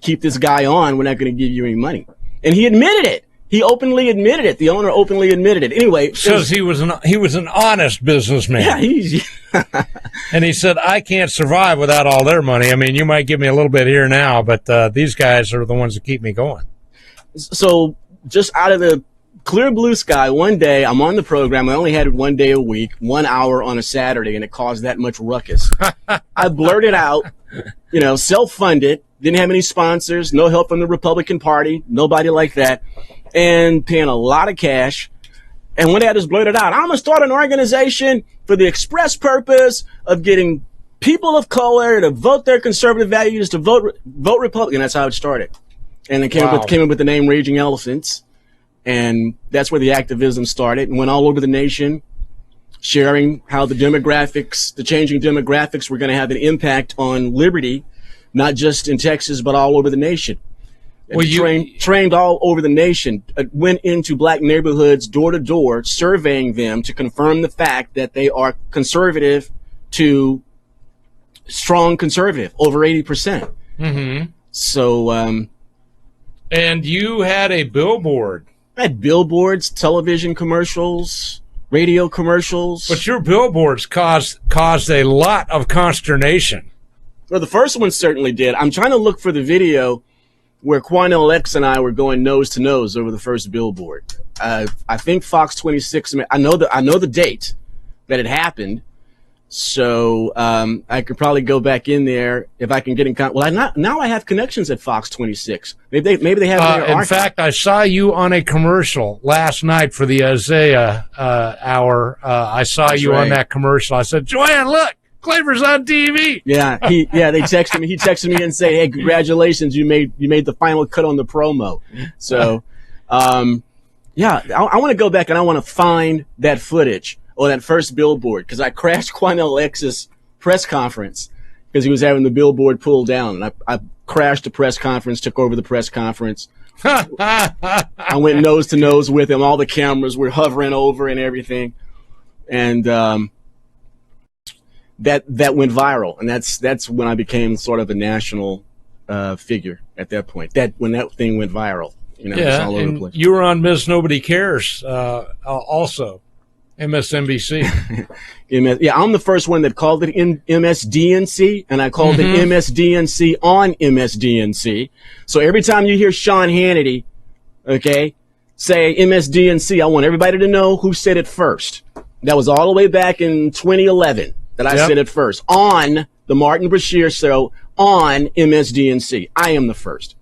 Speaker 2: keep this guy on, we're not going to give you any money. And he admitted it. He openly admitted it. The owner openly admitted it. Anyway,
Speaker 1: says he was an honest businessman.
Speaker 2: Yeah,
Speaker 1: and he said, I can't survive without all their money. I mean, you might give me a little bit here now, but these guys are the ones that keep me going. So
Speaker 2: just out of the clear blue sky, one day I'm on the program. I only had it 1 day a week, 1 hour on a Saturday, and it caused that much ruckus. I blurted out, self-funded, didn't have any sponsors, no help from the Republican Party, nobody like that, and paying a lot of cash. And one day I just blurted out, I'm going to start an organization for the express purpose of getting people of color to vote their conservative values, to vote Republican. That's how it started. And it came up with the name Raging Elephants. And that's where the activism started and went all over the nation, sharing how the changing demographics were going to have an impact on liberty, not just in Texas, but all over the nation. Well, trained all over the nation, went into black neighborhoods door to door, surveying them to confirm the fact that they are conservative to strong conservative, over 80%.
Speaker 1: Mm-hmm.
Speaker 2: So,
Speaker 1: and you had a billboard.
Speaker 2: I had billboards, television commercials, radio commercials.
Speaker 1: But your billboards caused a lot of consternation.
Speaker 2: Well, the first one certainly did. I'm trying to look for the video where Quanell X and I were going nose to nose over the first billboard. I think Fox 26. I know the date that it happened. So I could probably go back in there if I can get in contact. Well, now I have connections at Fox 26. Maybe they have.
Speaker 1: In fact, I saw you on a commercial last night for the Isaiah hour. I saw That's you right. on that commercial. I said, Joanne, look, Claver's on TV.
Speaker 2: Yeah, they texted me. He texted me and say, hey, congratulations, you made the final cut on the promo. So, I want to go back and I want to find that footage. Or that first billboard, because I crashed Quanell X's press conference because he was having the billboard pulled down. And I crashed the press conference, took over the press conference. I went nose to nose with him. All the cameras were hovering over and everything. And that went viral. And that's when I became sort of a national figure at that point. When that thing went viral. It was all over the place.
Speaker 1: You were on Miss Nobody Cares also. MSNBC.
Speaker 2: I'm the first one that called it MSDNC, and I called it MSDNC on MSDNC. So every time you hear Sean Hannity, say MSDNC, I want everybody to know who said it first. That was all the way back in 2011 that I said it first on the Martin Bashir show on MSDNC. I am the first.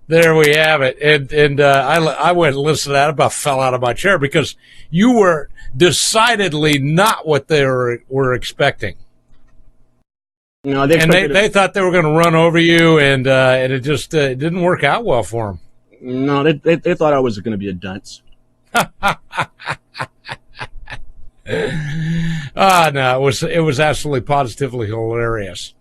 Speaker 1: There we have it. And I went and listened to that, about fell out of my chair because you were decidedly not what they were expecting.
Speaker 2: No,
Speaker 1: they thought they were going to run over you, and it just it didn't work out well for them.
Speaker 2: No, they thought I was going to be a dunce.
Speaker 1: No, it was absolutely positively hilarious.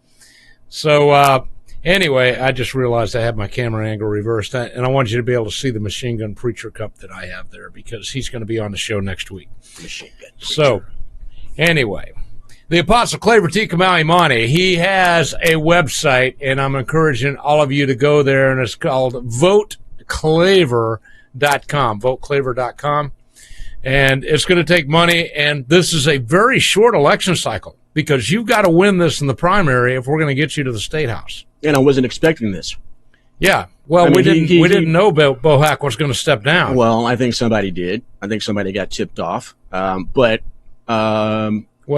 Speaker 1: So anyway, I just realized I had my camera angle reversed, and I want you to be able to see the Machine Gun Preacher Cup that I have there because he's going to be on the show next week.
Speaker 2: Machine Gun Preacher. So
Speaker 1: anyway, the Apostle Claver T. Kamau-Imani, he has a website, and I'm encouraging all of you to go there, and it's called VoteClaver.com, VoteClaver.com. And it's going to take money, and this is a very short election cycle because you've got to win this in the primary if we're going to get you to the State House.
Speaker 2: And I wasn't expecting this.
Speaker 1: Yeah. Well, we didn't know Bohack was going to step down.
Speaker 2: Well, I think somebody did. I think somebody got tipped off. Well,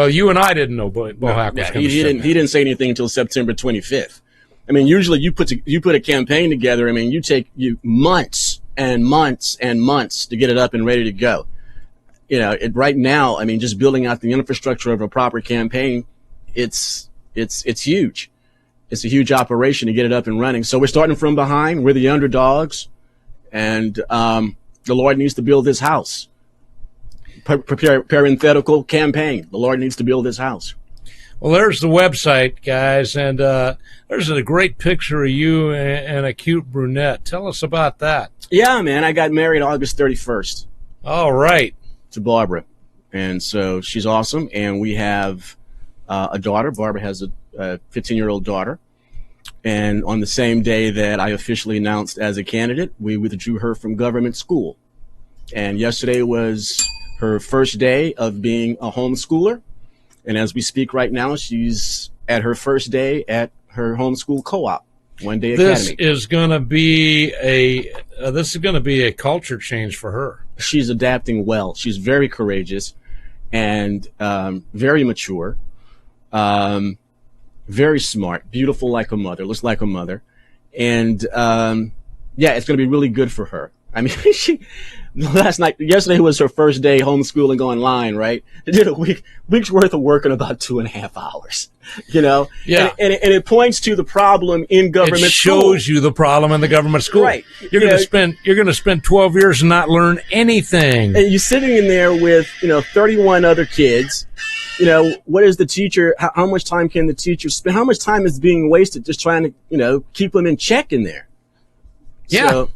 Speaker 1: you and I didn't know Bohack was going to step down.
Speaker 2: He didn't say anything until September 25th. I mean, usually you put a campaign together. I mean, you take months and months and months to get it up and ready to go. You know, right now, I mean, just building out the infrastructure of a proper campaign, it's huge. It's a huge operation to get it up and running. So we're starting from behind. We're the underdogs, and the Lord needs to build this house. Parenthetical campaign. The Lord needs to build this house.
Speaker 1: Well, there's the website, guys, and there's a great picture of you and a cute brunette. Tell us about that.
Speaker 2: Yeah, man, I got married August 31st.
Speaker 1: All right.
Speaker 2: To Barbara, and so she's awesome, and we have a daughter. Barbara has a 15-year-old daughter, and on the same day that I officially announced as a candidate, we withdrew her from government school, and yesterday was her first day of being a homeschooler. And as we speak right now, she's at her first day at her homeschool co-op, One Day Academy.
Speaker 1: This is going to be a culture change for her.
Speaker 2: She's adapting well. She's very courageous and very mature, very smart, beautiful like a mother, looks like a mother, and yeah, it's going to be really good for her. I mean, yesterday was her first day homeschooling online, right? She did a week's worth of work in about 2.5 hours, you know?
Speaker 1: Yeah.
Speaker 2: And it points to the problem in government school.
Speaker 1: It shows you the problem in the government school.
Speaker 2: Right.
Speaker 1: You're going to spend 12 years and not learn anything.
Speaker 2: And you're sitting in there with, 31 other kids. You know, what is the teacher, how much time can the teacher spend? How much time is being wasted just trying to, keep them in check in there?
Speaker 1: Yeah.
Speaker 2: So,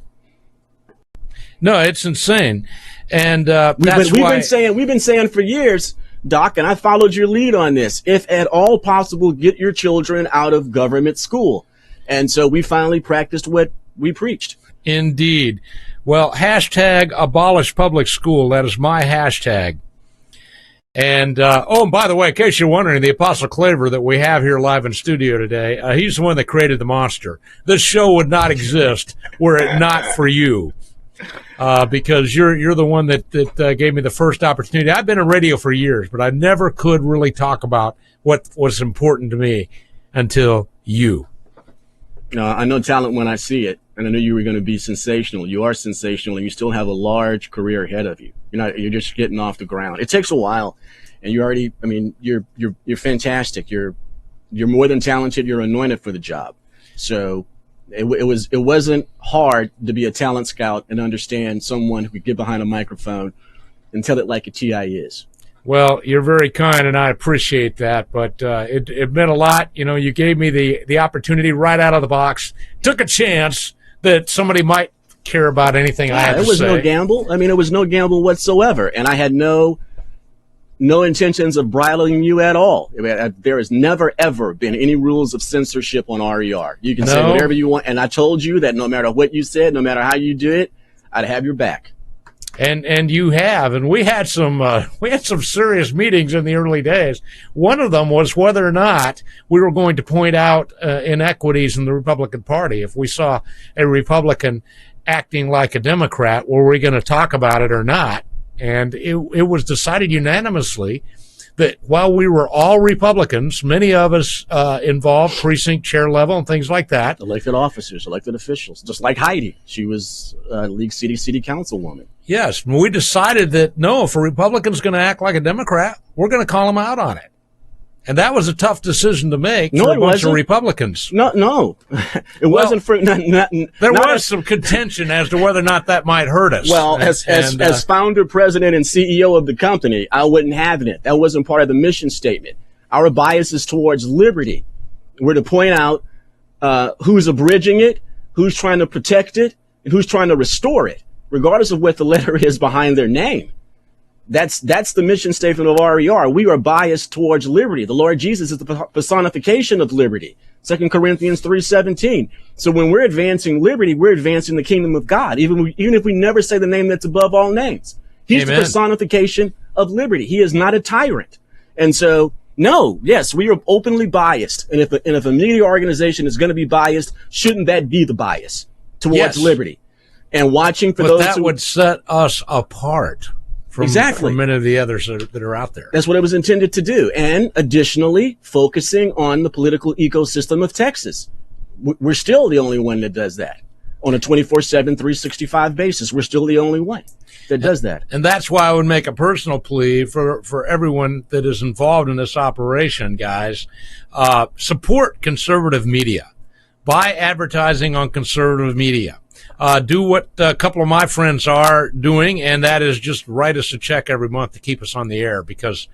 Speaker 1: no, it's insane, and
Speaker 2: we've been saying for years, Doc, and I followed your lead on this. If at all possible, get your children out of government school, and so we finally practiced what we preached.
Speaker 1: Indeed. Well, hashtag abolish public school. That is my hashtag. And and by the way, in case you're wondering, the Apostle Claver that we have here live in studio today, he's the one that created the monster. This show would not exist were it not for you. Because you're the one that gave me the first opportunity. I've been in radio for years, but I never could really talk about what was important to me until you.
Speaker 2: I know talent when I see it, and I knew you were going to be sensational. You are sensational, and you still have a large career ahead of you. You're just getting off the ground. It takes a while, and you're fantastic. You're more than talented. You're anointed for the job. So. It wasn't hard to be a talent scout and understand someone who could get behind a microphone and tell it like a TI is.
Speaker 1: Well, you're very kind, and I appreciate that. But it meant a lot. You gave me the opportunity right out of the box. Took a chance that somebody might care about anything I had to say.
Speaker 2: It was no gamble. It was no gamble whatsoever, and I had no intentions of bridling you at all. There has never, ever been any rules of censorship on RER. You can say whatever you want. And I told you that no matter what you said, no matter how you do it, I'd have your back.
Speaker 1: And you have. And we had some serious meetings in the early days. One of them was whether or not we were going to point out inequities in the Republican Party. If we saw a Republican acting like a Democrat, were we going to talk about it or not? And it was decided unanimously that while we were all Republicans, many of us involved precinct chair level and things like that.
Speaker 2: Elected officers, elected officials, just like Heidi. She was League City councilwoman.
Speaker 1: Yes. We decided that, no, if a Republican's going to act like a Democrat, we're going to call him out on it. And that was a tough decision to make for a bunch of Republicans.
Speaker 2: No. It wasn't for...
Speaker 1: There was some contention as to whether or not that might hurt us.
Speaker 2: Well, as founder, president, and CEO of the company, I wouldn't have it. That wasn't part of the mission statement. Our bias is towards liberty. We're to point out who's abridging it, who's trying to protect it, and who's trying to restore it, regardless of what the letter is behind their name. That's the mission statement of RER. We are biased towards liberty. The Lord Jesus is the personification of liberty. 2 Corinthians 3:17. So when we're advancing liberty, we're advancing the kingdom of God, even if we never say the name that's above all names. He's
Speaker 1: Amen.
Speaker 2: The personification of liberty. He is not a tyrant. And so, yes, we are openly biased. And if a media organization is going to be biased, shouldn't that be the bias towards liberty? And watching for those
Speaker 1: that would set us apart. From many of the others that are out there.
Speaker 2: That's what it was intended to do. And additionally, focusing on the political ecosystem of Texas. We're still the only one that does that on a 24/7, 365 basis. We're still the only one that does that.
Speaker 1: And that's why I would make a personal plea for everyone that is involved in this operation, guys. Support conservative media. Buy advertising on conservative media. Do what a couple of my friends are doing, and that is just write us a check every month to keep us on the air, because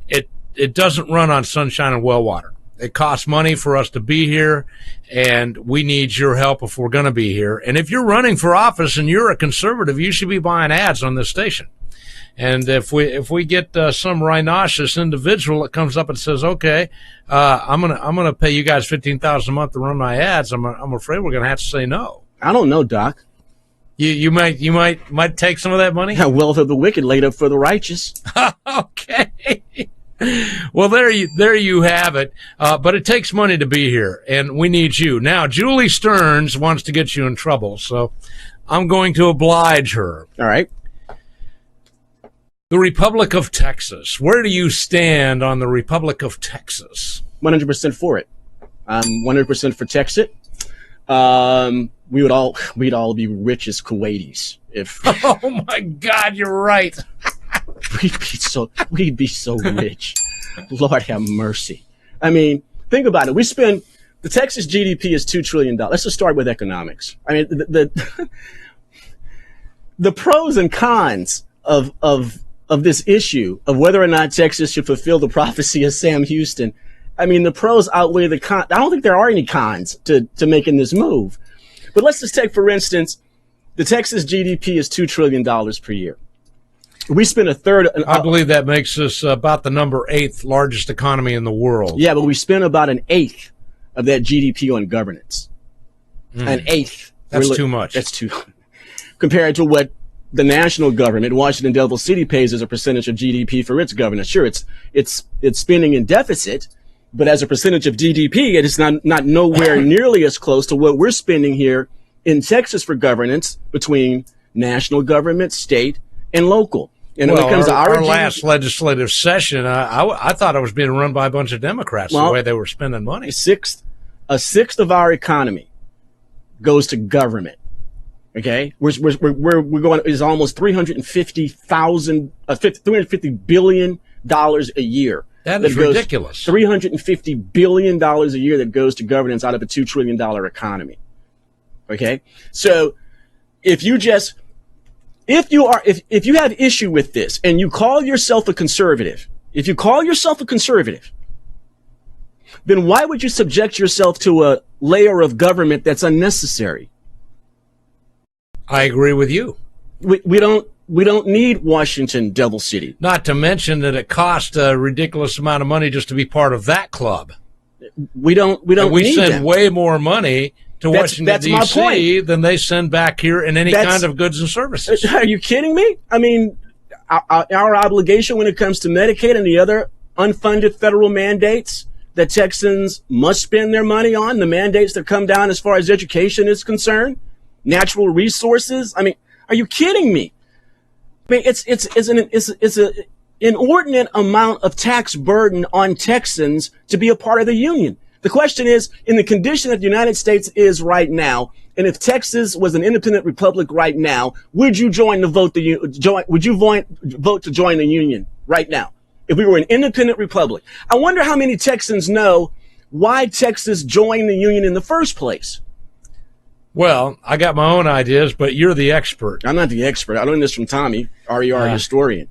Speaker 1: it doesn't run on sunshine and well water. It costs money for us to be here, and we need your help if we're going to be here. And if you're running for office and you're a conservative, you should be buying ads on this station. And if we get some rhinoceros individual that comes up and says, "Okay, I'm gonna pay you guys $15,000 a month to run my ads," I'm afraid we're gonna have to say no.
Speaker 2: I don't know, Doc.
Speaker 1: You might take some of that money.
Speaker 2: Wealth of the wicked laid up for the righteous.
Speaker 1: Okay. Well, there you have it. But it takes money to be here, and we need you. Now, Julie Stearns wants to get you in trouble, so I'm going to oblige her.
Speaker 2: All right.
Speaker 1: The Republic of Texas. Where do you stand on the Republic of Texas?
Speaker 2: 100% for it. I'm 100% for Texas. We'd all be rich as Kuwaitis if.
Speaker 1: Oh my God, you're right.
Speaker 2: We'd be so rich. Lord have mercy. I mean, think about it. The Texas GDP is $2 trillion. Let's just start with economics. I mean, the pros and cons of this issue of whether or not Texas should fulfill the prophecy of Sam Houston. I mean, the pros outweigh the cons. I don't think there are any cons to making this move. But let's just take, for instance, the Texas GDP is $2 trillion per year. We spend a third.
Speaker 1: I believe that makes us about the number 8th largest economy in the world.
Speaker 2: Yeah, but we spend about an eighth of that GDP on governance. An eighth.
Speaker 1: That's too much.
Speaker 2: That's too compared to what the national government, Washington, Devil City, pays as a percentage of GDP for its governance. Sure, it's spending in deficit, but as a percentage of GDP, it is not nowhere nearly as close to what we're spending here in Texas for governance between national government, state, and local. And when it comes to our
Speaker 1: last legislative session, I thought it was being run by a bunch of Democrats, the way they were spending money.
Speaker 2: A sixth of our economy goes to government. Okay, we're going is almost $350 billion a year.
Speaker 1: That is ridiculous.
Speaker 2: $350 billion a year that goes to governance out of a $2 trillion economy. Okay, so if you have issue with this and you call yourself a conservative, then why would you subject yourself to a layer of government that's unnecessary?
Speaker 1: I agree with you.
Speaker 2: We don't need Washington, Devil City.
Speaker 1: Not to mention that it costs a ridiculous amount of money just to be part of that club.
Speaker 2: We
Speaker 1: send way more money to Washington, D.C. than they send back here in any kind of goods and services.
Speaker 2: Are you kidding me? I mean, our obligation when it comes to Medicaid and the other unfunded federal mandates that Texans must spend their money on, the mandates that come down as far as education is concerned, natural resources. I mean, are you kidding me? I mean, it's an inordinate amount of tax burden on Texans to be a part of the union. The question is, in the condition that the United States is right now, and if Texas was an independent republic right now, would you vote to join the union right now? If we were an independent republic, I wonder how many Texans know why Texas joined the union in the first place.
Speaker 1: Well, I got my own ideas, but you're the expert.
Speaker 2: I'm not the expert. I learned this from Tommy, RER historian.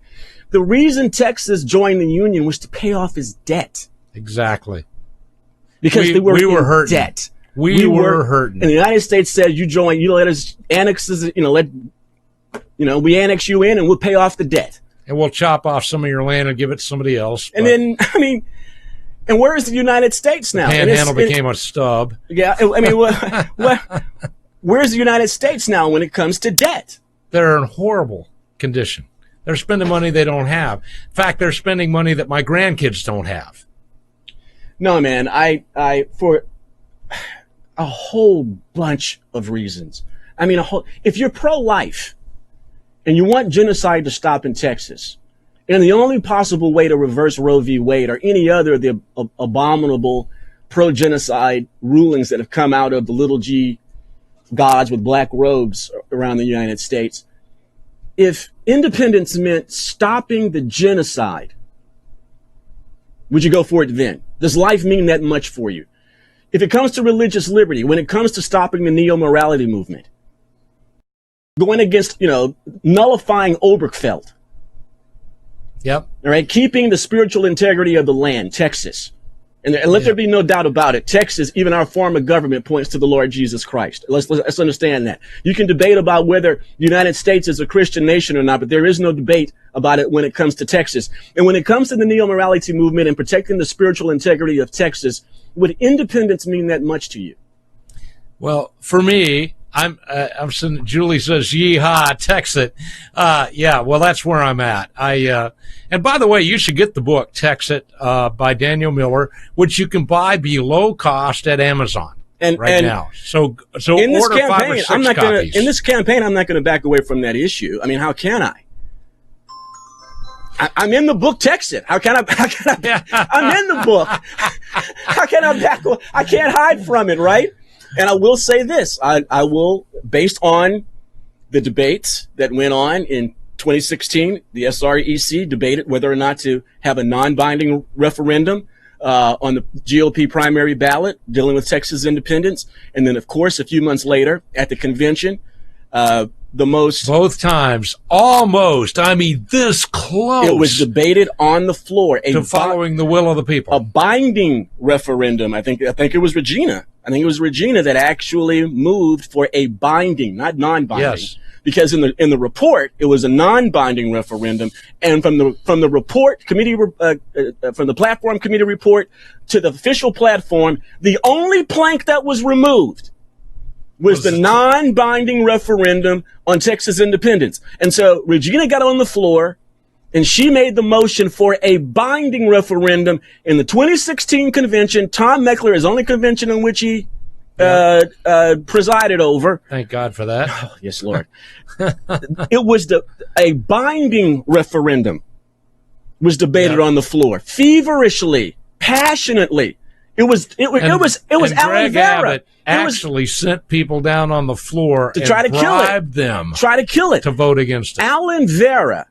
Speaker 2: The reason Texas joined the union was to pay off his debt.
Speaker 1: Exactly.
Speaker 2: Because we were in debt.
Speaker 1: We were hurting.
Speaker 2: And the United States said, you join, you let us annex, we annex you in and we'll pay off the debt.
Speaker 1: And we'll chop off some of your land and give it to somebody else.
Speaker 2: And then, and where is the United States now?
Speaker 1: Panhandle became a stub.
Speaker 2: Yeah, where's the United States now when it comes to debt?
Speaker 1: They're in horrible condition. They're spending money they don't have. In fact, they're spending money that my grandkids don't have.
Speaker 2: No, man, I for a whole bunch of reasons. I mean, if you're pro-life and you want genocide to stop in Texas, and the only possible way to reverse Roe v. Wade or any other of the abominable pro-genocide rulings that have come out of the little g gods with black robes around the United States. If independence meant stopping the genocide, would you go for it then? Does life mean that much for you? If it comes to religious liberty, when it comes to stopping the neo-morality movement, going against, nullifying Obergefell,
Speaker 1: Yep.
Speaker 2: all right, keeping the spiritual integrity of the land, Texas. And let there be no doubt about it, Texas, even our form of government, points to the Lord Jesus Christ. Let's understand that. You can debate about whether the United States is a Christian nation or not, but there is no debate about it when it comes to Texas. And when it comes to the neo-morality movement and protecting the spiritual integrity of Texas, would independence mean that much to you?
Speaker 1: Well, for me, I'm Julie says, yeehaw, text it. Yeah, well, that's where I'm at. And by the way, you should get the book, Text It, by Daniel Miller, which you can buy below cost at Amazon now. So
Speaker 2: in this
Speaker 1: order
Speaker 2: campaign,
Speaker 1: 5 or 6 copies.
Speaker 2: In this campaign, I'm not going to back away from that issue. I mean, how can I? I'm in the book, Text It. How can I I'm in the book. How can I back away? I can't hide from it, right? And I will say this, I will, based on the debates that went on in 2016, the SREC debated whether or not to have a non-binding referendum on the GOP primary ballot dealing with Texas independence. And then, of course, a few months later at the convention, both
Speaker 1: times, almost, this close.
Speaker 2: It was debated on the floor.
Speaker 1: To following the will of the people.
Speaker 2: A binding referendum. I think it was Regina. That actually moved for a binding, not non-binding.
Speaker 1: Yes.
Speaker 2: Because in the report, it was a non-binding referendum. And from the report committee, from the platform committee report to the official platform, the only plank that was removed was the non-binding referendum on Texas independence. And so Regina got on the floor and she made the motion for a binding referendum in the 2016 convention. Tom Meckler, his only convention in which he presided over.
Speaker 1: Thank God for that.
Speaker 2: Oh, yes, Lord. It was a binding referendum was debated on the floor, feverishly, passionately. It was Alan
Speaker 1: Greg
Speaker 2: Vera.
Speaker 1: Abbott actually sent people down on the floor
Speaker 2: to try to kill it,
Speaker 1: to vote against it.
Speaker 2: Alan Vera.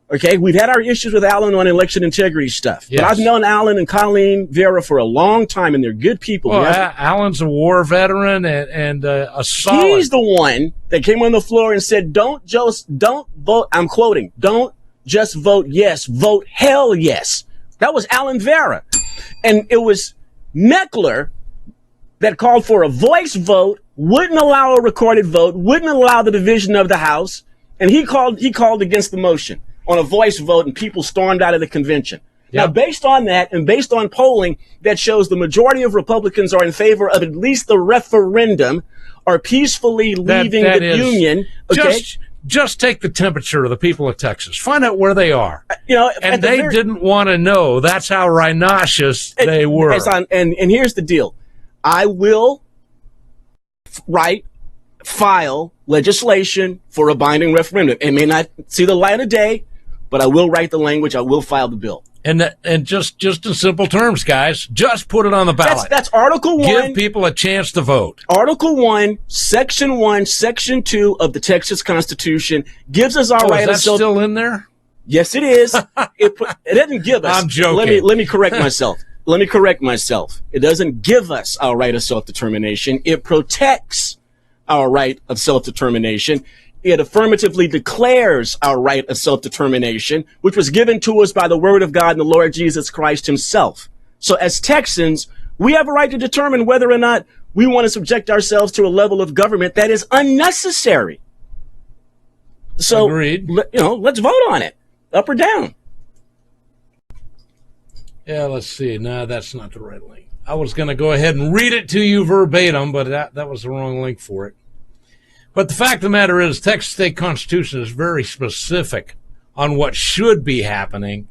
Speaker 2: Okay, we've had our issues with Alan on election integrity stuff.
Speaker 1: Yes.
Speaker 2: But I've known Alan and Colleen Vera for a long time, and they're good people.
Speaker 1: Well, Alan's a war veteran and a solid.
Speaker 2: He's the one that came on the floor and said, don't vote. I'm quoting, don't just vote yes, vote hell yes. That was Alan Vera. And it was Meckler that called for a voice vote, wouldn't allow a recorded vote, wouldn't allow the division of the House, and he called against the motion on a voice vote, and people stormed out of the convention. Yep. Now, based on that, and based on polling that shows the majority of Republicans are in favor of at least the referendum, are peacefully leaving the Union. Okay?
Speaker 1: Just take the temperature of the people of Texas. Find out where they are. And they didn't want to know. That's how rhinoceros they were.
Speaker 2: And here's the deal. I will file legislation for a binding referendum. It may not see the light of day, but I will write the language. I will file the bill.
Speaker 1: And just in simple terms, guys, just put it on the ballot.
Speaker 2: That's Article 1.
Speaker 1: Give people a chance to vote.
Speaker 2: Article 1, Section 1, Section 2 of the Texas Constitution gives us our right.
Speaker 1: Is that still in there?
Speaker 2: Yes, it is. It doesn't give us.
Speaker 1: I'm joking.
Speaker 2: Let me correct myself. It doesn't give us our right of self-determination. It protects our right of self-determination. It affirmatively declares our right of self-determination, which was given to us by the word of God and the Lord Jesus Christ himself. So as Texans, we have a right to determine whether or not we want to subject ourselves to a level of government that is unnecessary. So,
Speaker 1: agreed.
Speaker 2: Let's vote on it, up or down.
Speaker 1: Yeah, let's see. No, that's not the right link. I was going to go ahead and read it to you verbatim, but that was the wrong link for it. But the fact of the matter is, Texas State Constitution is very specific on what should be happening.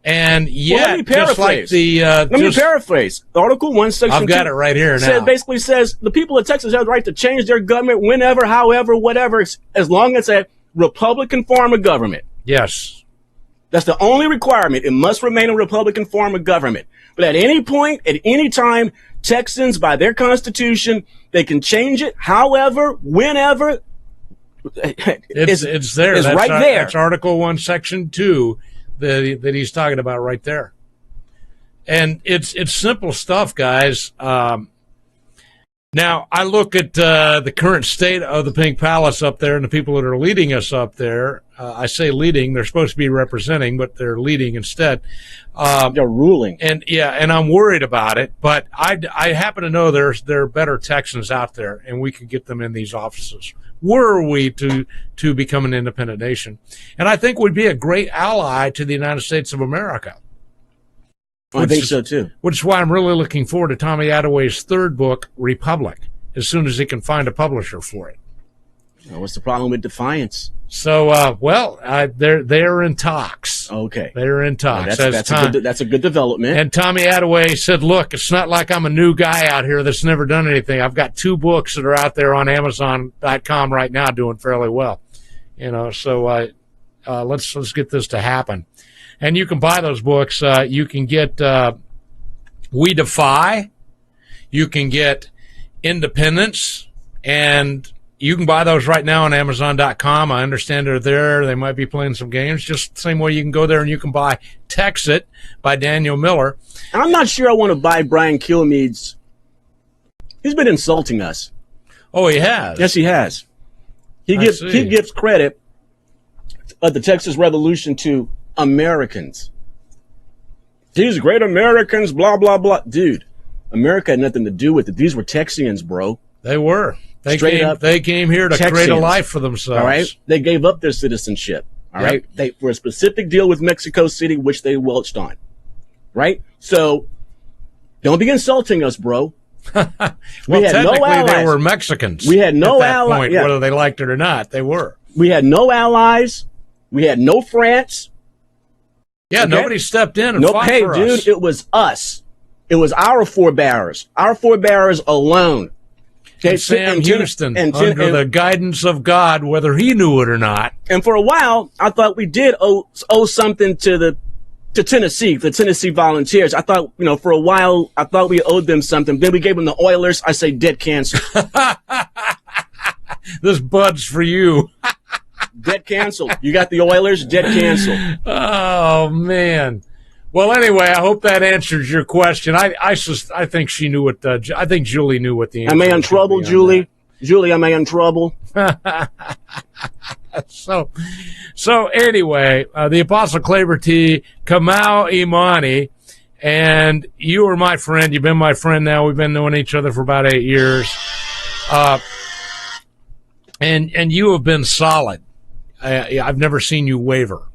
Speaker 1: And yet,
Speaker 2: let me paraphrase. Let me paraphrase. Article 1, Section 2.
Speaker 1: I've got it right here now.
Speaker 2: Basically says the people of Texas have the right to change their government whenever, however, whatever, as long as it's a Republican form of government.
Speaker 1: Yes.
Speaker 2: That's the only requirement. It must remain a Republican form of government. But at any point, at any time, Texans, by their constitution, they can change it however, whenever.
Speaker 1: It's there.
Speaker 2: It's right there.
Speaker 1: That's Article 1, Section 2 that he's talking about right there. And it's simple stuff, guys. Now, I look at the current state of the Pink Palace up there and the people that are leading us up there. I say leading. They're supposed to be representing, but they're leading instead.
Speaker 2: They're ruling.
Speaker 1: And I'm worried about it. But I happen to know there are better Texans out there, and we could get them in these offices were we to become an independent nation. And I think we'd be a great ally to the United States of America.
Speaker 2: I think so, too.
Speaker 1: Which is why I'm really looking forward to Tommy Attaway's third book, Republic, as soon as he can find a publisher for it.
Speaker 2: What's the problem with Defiance?
Speaker 1: So, they're in talks.
Speaker 2: Okay.
Speaker 1: They're in talks.
Speaker 2: That's a good development.
Speaker 1: And Tommy Attaway said, look, it's not like I'm a new guy out here that's never done anything. I've got 2 books that are out there on Amazon.com right now doing fairly well. So let's get this to happen. And you can buy those books. You can get We Defy. You can get Independence. And you can buy those right now on Amazon.com. I understand they're there. They might be playing some games. Just the same way you can go there and you can buy Texit by Daniel Miller.
Speaker 2: I'm not sure I want to buy Brian Kilmeade's. He's been insulting us.
Speaker 1: Oh, he has?
Speaker 2: Yes, he has. He gives credit of the Texas Revolution to Americans. These great Americans, blah, blah, blah. Dude, America had nothing to do with it. These were Texians, bro.
Speaker 1: They were. They came here to
Speaker 2: Texians.
Speaker 1: create a life for themselves.
Speaker 2: All right. They gave up their citizenship. All right. They for a specific deal with Mexico City, which they welched on. Right. So don't be insulting us, bro.
Speaker 1: Well, technically, they were Mexicans.
Speaker 2: We had no allies. Yeah.
Speaker 1: Whether they liked it or not, they were.
Speaker 2: We had no allies. We had no France.
Speaker 1: Yeah, okay? Nobody stepped in and fought for us.
Speaker 2: Hey, dude, it was us. It was our forebears. Our forebears alone.
Speaker 1: And Sam Houston, under the guidance of God, whether he knew it or not.
Speaker 2: And for a while, I thought we did owe something to Tennessee, the Tennessee Volunteers. I thought, for a while, I thought we owed them something. Then we gave them the Oilers. I say dead cancel.
Speaker 1: This bud's for you.
Speaker 2: Dead cancel. You got the Oilers, dead cancel.
Speaker 1: Oh, man. Well, anyway, I hope that answers your question. I think she knew what. I think Julie knew what the answer was.
Speaker 2: Am I in trouble, Julie? Julie, am I in trouble?
Speaker 1: So anyway, the Apostle Claver T, Kamau-Imani, and you were my friend. You've been my friend now. We've been knowing each other for about 8 years. And you have been solid. I've never seen you waver.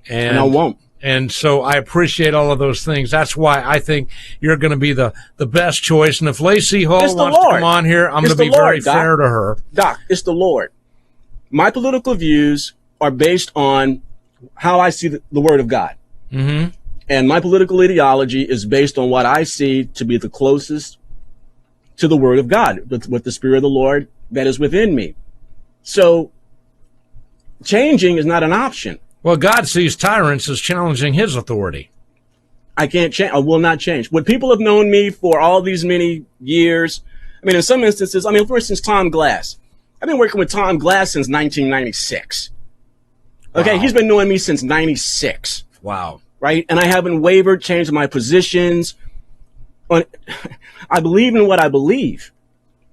Speaker 1: And
Speaker 2: I won't.
Speaker 1: And so I appreciate all of those things. That's why I think you're going to be the best choice. And if Lacey Hull wants to come on here, I'm going to be very fair to her.
Speaker 2: Doc, it's the Lord. My political views are based on how I see the Word of God.
Speaker 1: Mm-hmm.
Speaker 2: And my political ideology is based on what I see to be the closest to the Word of God, with the Spirit of the Lord that is within me. So changing is not an option.
Speaker 1: Well, God sees tyrants as challenging his authority.
Speaker 2: I can't change. I will not change. What people have known me for all these many years, in some instances, for instance, Tom Glass. I've been working with Tom Glass since 1996. Okay, wow. He's been knowing me since 96.
Speaker 1: Wow.
Speaker 2: Right? And I haven't wavered, changed my positions. I believe in what I believe.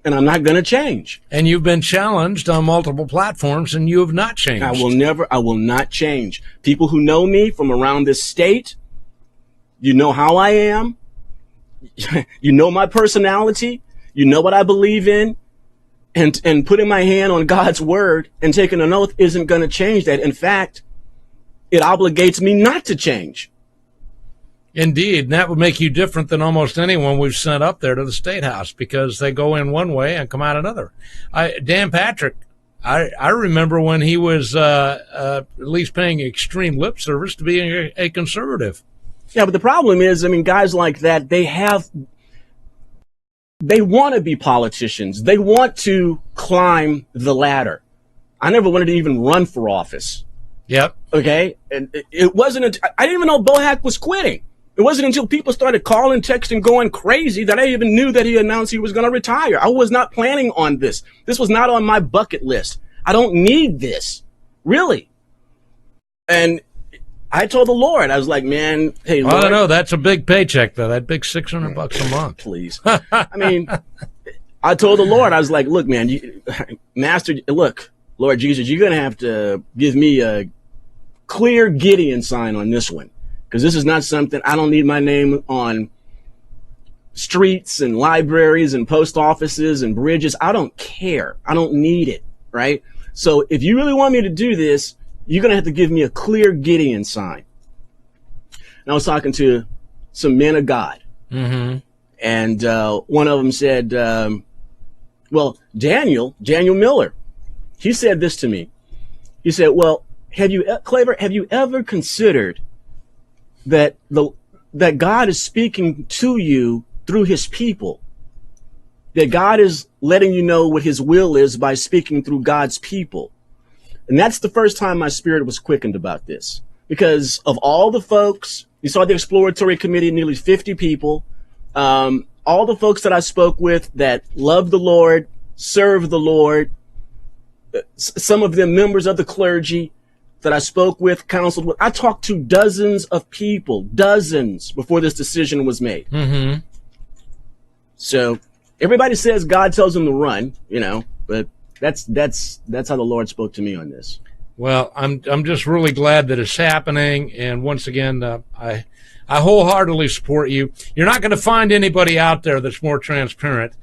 Speaker 2: And I'm not going to change.
Speaker 1: And you've been challenged on multiple platforms, and you have not changed.
Speaker 2: I will not change. People who know me from around this state, you know how I am. You know my personality. You know what I believe in. And putting my hand on God's word and taking an oath isn't going to change that. In fact, it obligates me not to change.
Speaker 1: Indeed, and that would make you different than almost anyone we've sent up there to the State House, because they go in one way and come out another. Dan Patrick, I remember when he was at least paying extreme lip service to being a conservative.
Speaker 2: Yeah, but the problem is, guys like that, they want to be politicians. They want to climb the ladder. I never wanted to even run for office.
Speaker 1: Yep.
Speaker 2: Okay. And it wasn't, I didn't even know Bohack was quitting. It wasn't until people started calling, texting, going crazy that I even knew that he announced he was going to retire. I was not planning on this. This was not on my bucket list. I don't need this. Really. And I told the Lord, I was like, man, hey, Lord.
Speaker 1: I don't know. That's a big paycheck, though. That big $600 a month.
Speaker 2: Please. I mean, I told the Lord, I was like, look, man, Master, look, Lord Jesus, you're going to have to give me a clear Gideon sign on this one. Because this is not something, I don't need my name on streets and libraries and post offices and bridges. I don't care. I don't need it, right? So if you really want me to do this, you're going to have to give me a clear Gideon sign. And I was talking to some men of God. Mm-hmm. And one of them said, well, Daniel Miller, he said this to me. He said, well, Claver, have you ever considered that God is speaking to you through his people, that God is letting you know what his will is by speaking through God's people? And that's the first time my spirit was quickened about this, because of all the folks, you saw the exploratory committee, nearly 50 people, all the folks that I spoke with that love the Lord, serve the Lord, some of them members of the clergy that I spoke with, counseled with. I talked to dozens of people, before this decision was made. Mm-hmm. So everybody says God tells them to run, but that's how the Lord spoke to me on this.
Speaker 1: Well, I'm just really glad that it's happening, and once again, I wholeheartedly support you. You're not going to find anybody out there that's more transparent,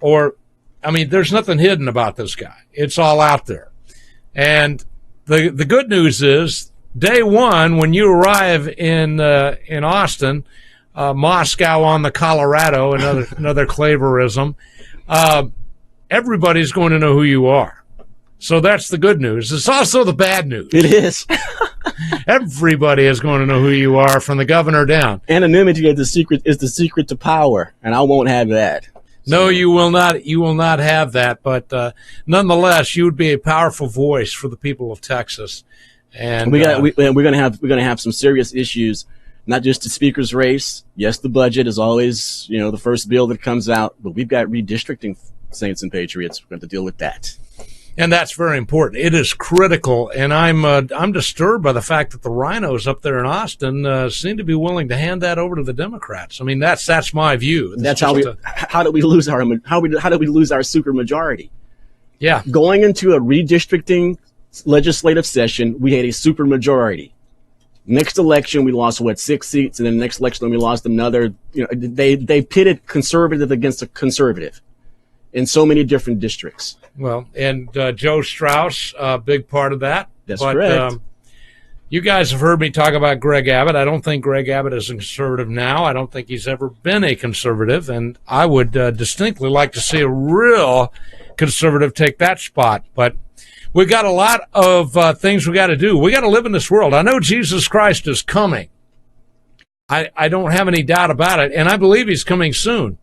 Speaker 1: there's nothing hidden about this guy. It's all out there, and the good news is, day one, when you arrive in Austin, Moscow on the Colorado, another Claverism, everybody's going to know who you are. So that's the good news. It's also the bad news.
Speaker 2: It is.
Speaker 1: Everybody is going to know who you are, from the governor down.
Speaker 2: Anonymity is the secret to power, and I won't have that.
Speaker 1: No, you will not. You will not have that. But nonetheless, you would be a powerful voice for the people of Texas. And
Speaker 2: we're going to have some serious issues. Not just the speaker's race. Yes, the budget is always the first bill that comes out, but we've got redistricting, Saints and Patriots. We're going to deal with that.
Speaker 1: And that's very important. It is critical, and I'm disturbed by the fact that the rhinos up there in Austin seem to be willing to hand that over to the Democrats. I mean, that's my view.
Speaker 2: That's how did we lose our supermajority?
Speaker 1: Yeah,
Speaker 2: going into a redistricting legislative session, we had a supermajority. Next election, we lost 6 seats, and then the next election we lost another. They pitted conservative against a conservative in so many different districts.
Speaker 1: Well, and Joe Strauss, a big part of that.
Speaker 2: That's correct.
Speaker 1: You guys have heard me talk about Greg Abbott. I don't think Greg Abbott is a conservative now. I don't think he's ever been a conservative, and I would distinctly like to see a real conservative take that spot. But we got a lot of things we got to do. We got to live in this world. I know Jesus Christ is coming. I don't have any doubt about it, and I believe he's coming soon.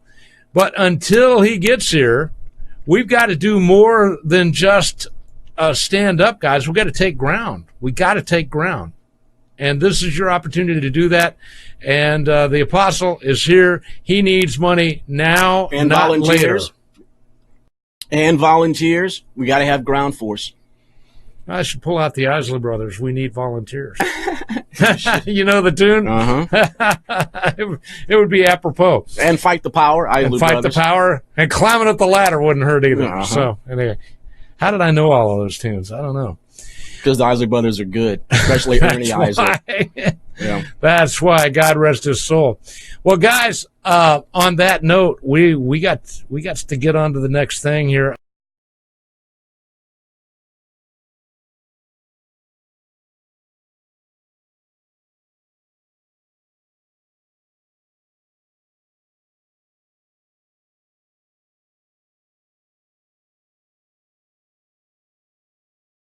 Speaker 1: But until he gets here, we've got to do more than just stand up, guys. We've got to take ground. We got to take ground. And this is your opportunity to do that. And the apostle is here. He needs money now,
Speaker 2: and
Speaker 1: not
Speaker 2: volunteers.
Speaker 1: later.
Speaker 2: And volunteers. We got to have ground force.
Speaker 1: I should pull out the Isley Brothers. We need volunteers. You know the tune?
Speaker 2: Uh-huh.
Speaker 1: It would be apropos.
Speaker 2: And Fight the Power.
Speaker 1: The Power. And Climbing Up the Ladder wouldn't hurt either.
Speaker 2: Uh-huh.
Speaker 1: So, anyway, how did I know all of those tunes? I don't know.
Speaker 2: Because the Isley Brothers are good, especially Ernie Isley.
Speaker 1: Yeah. That's why. God rest his soul. Well, guys, on that note, we got to get on to the next thing here.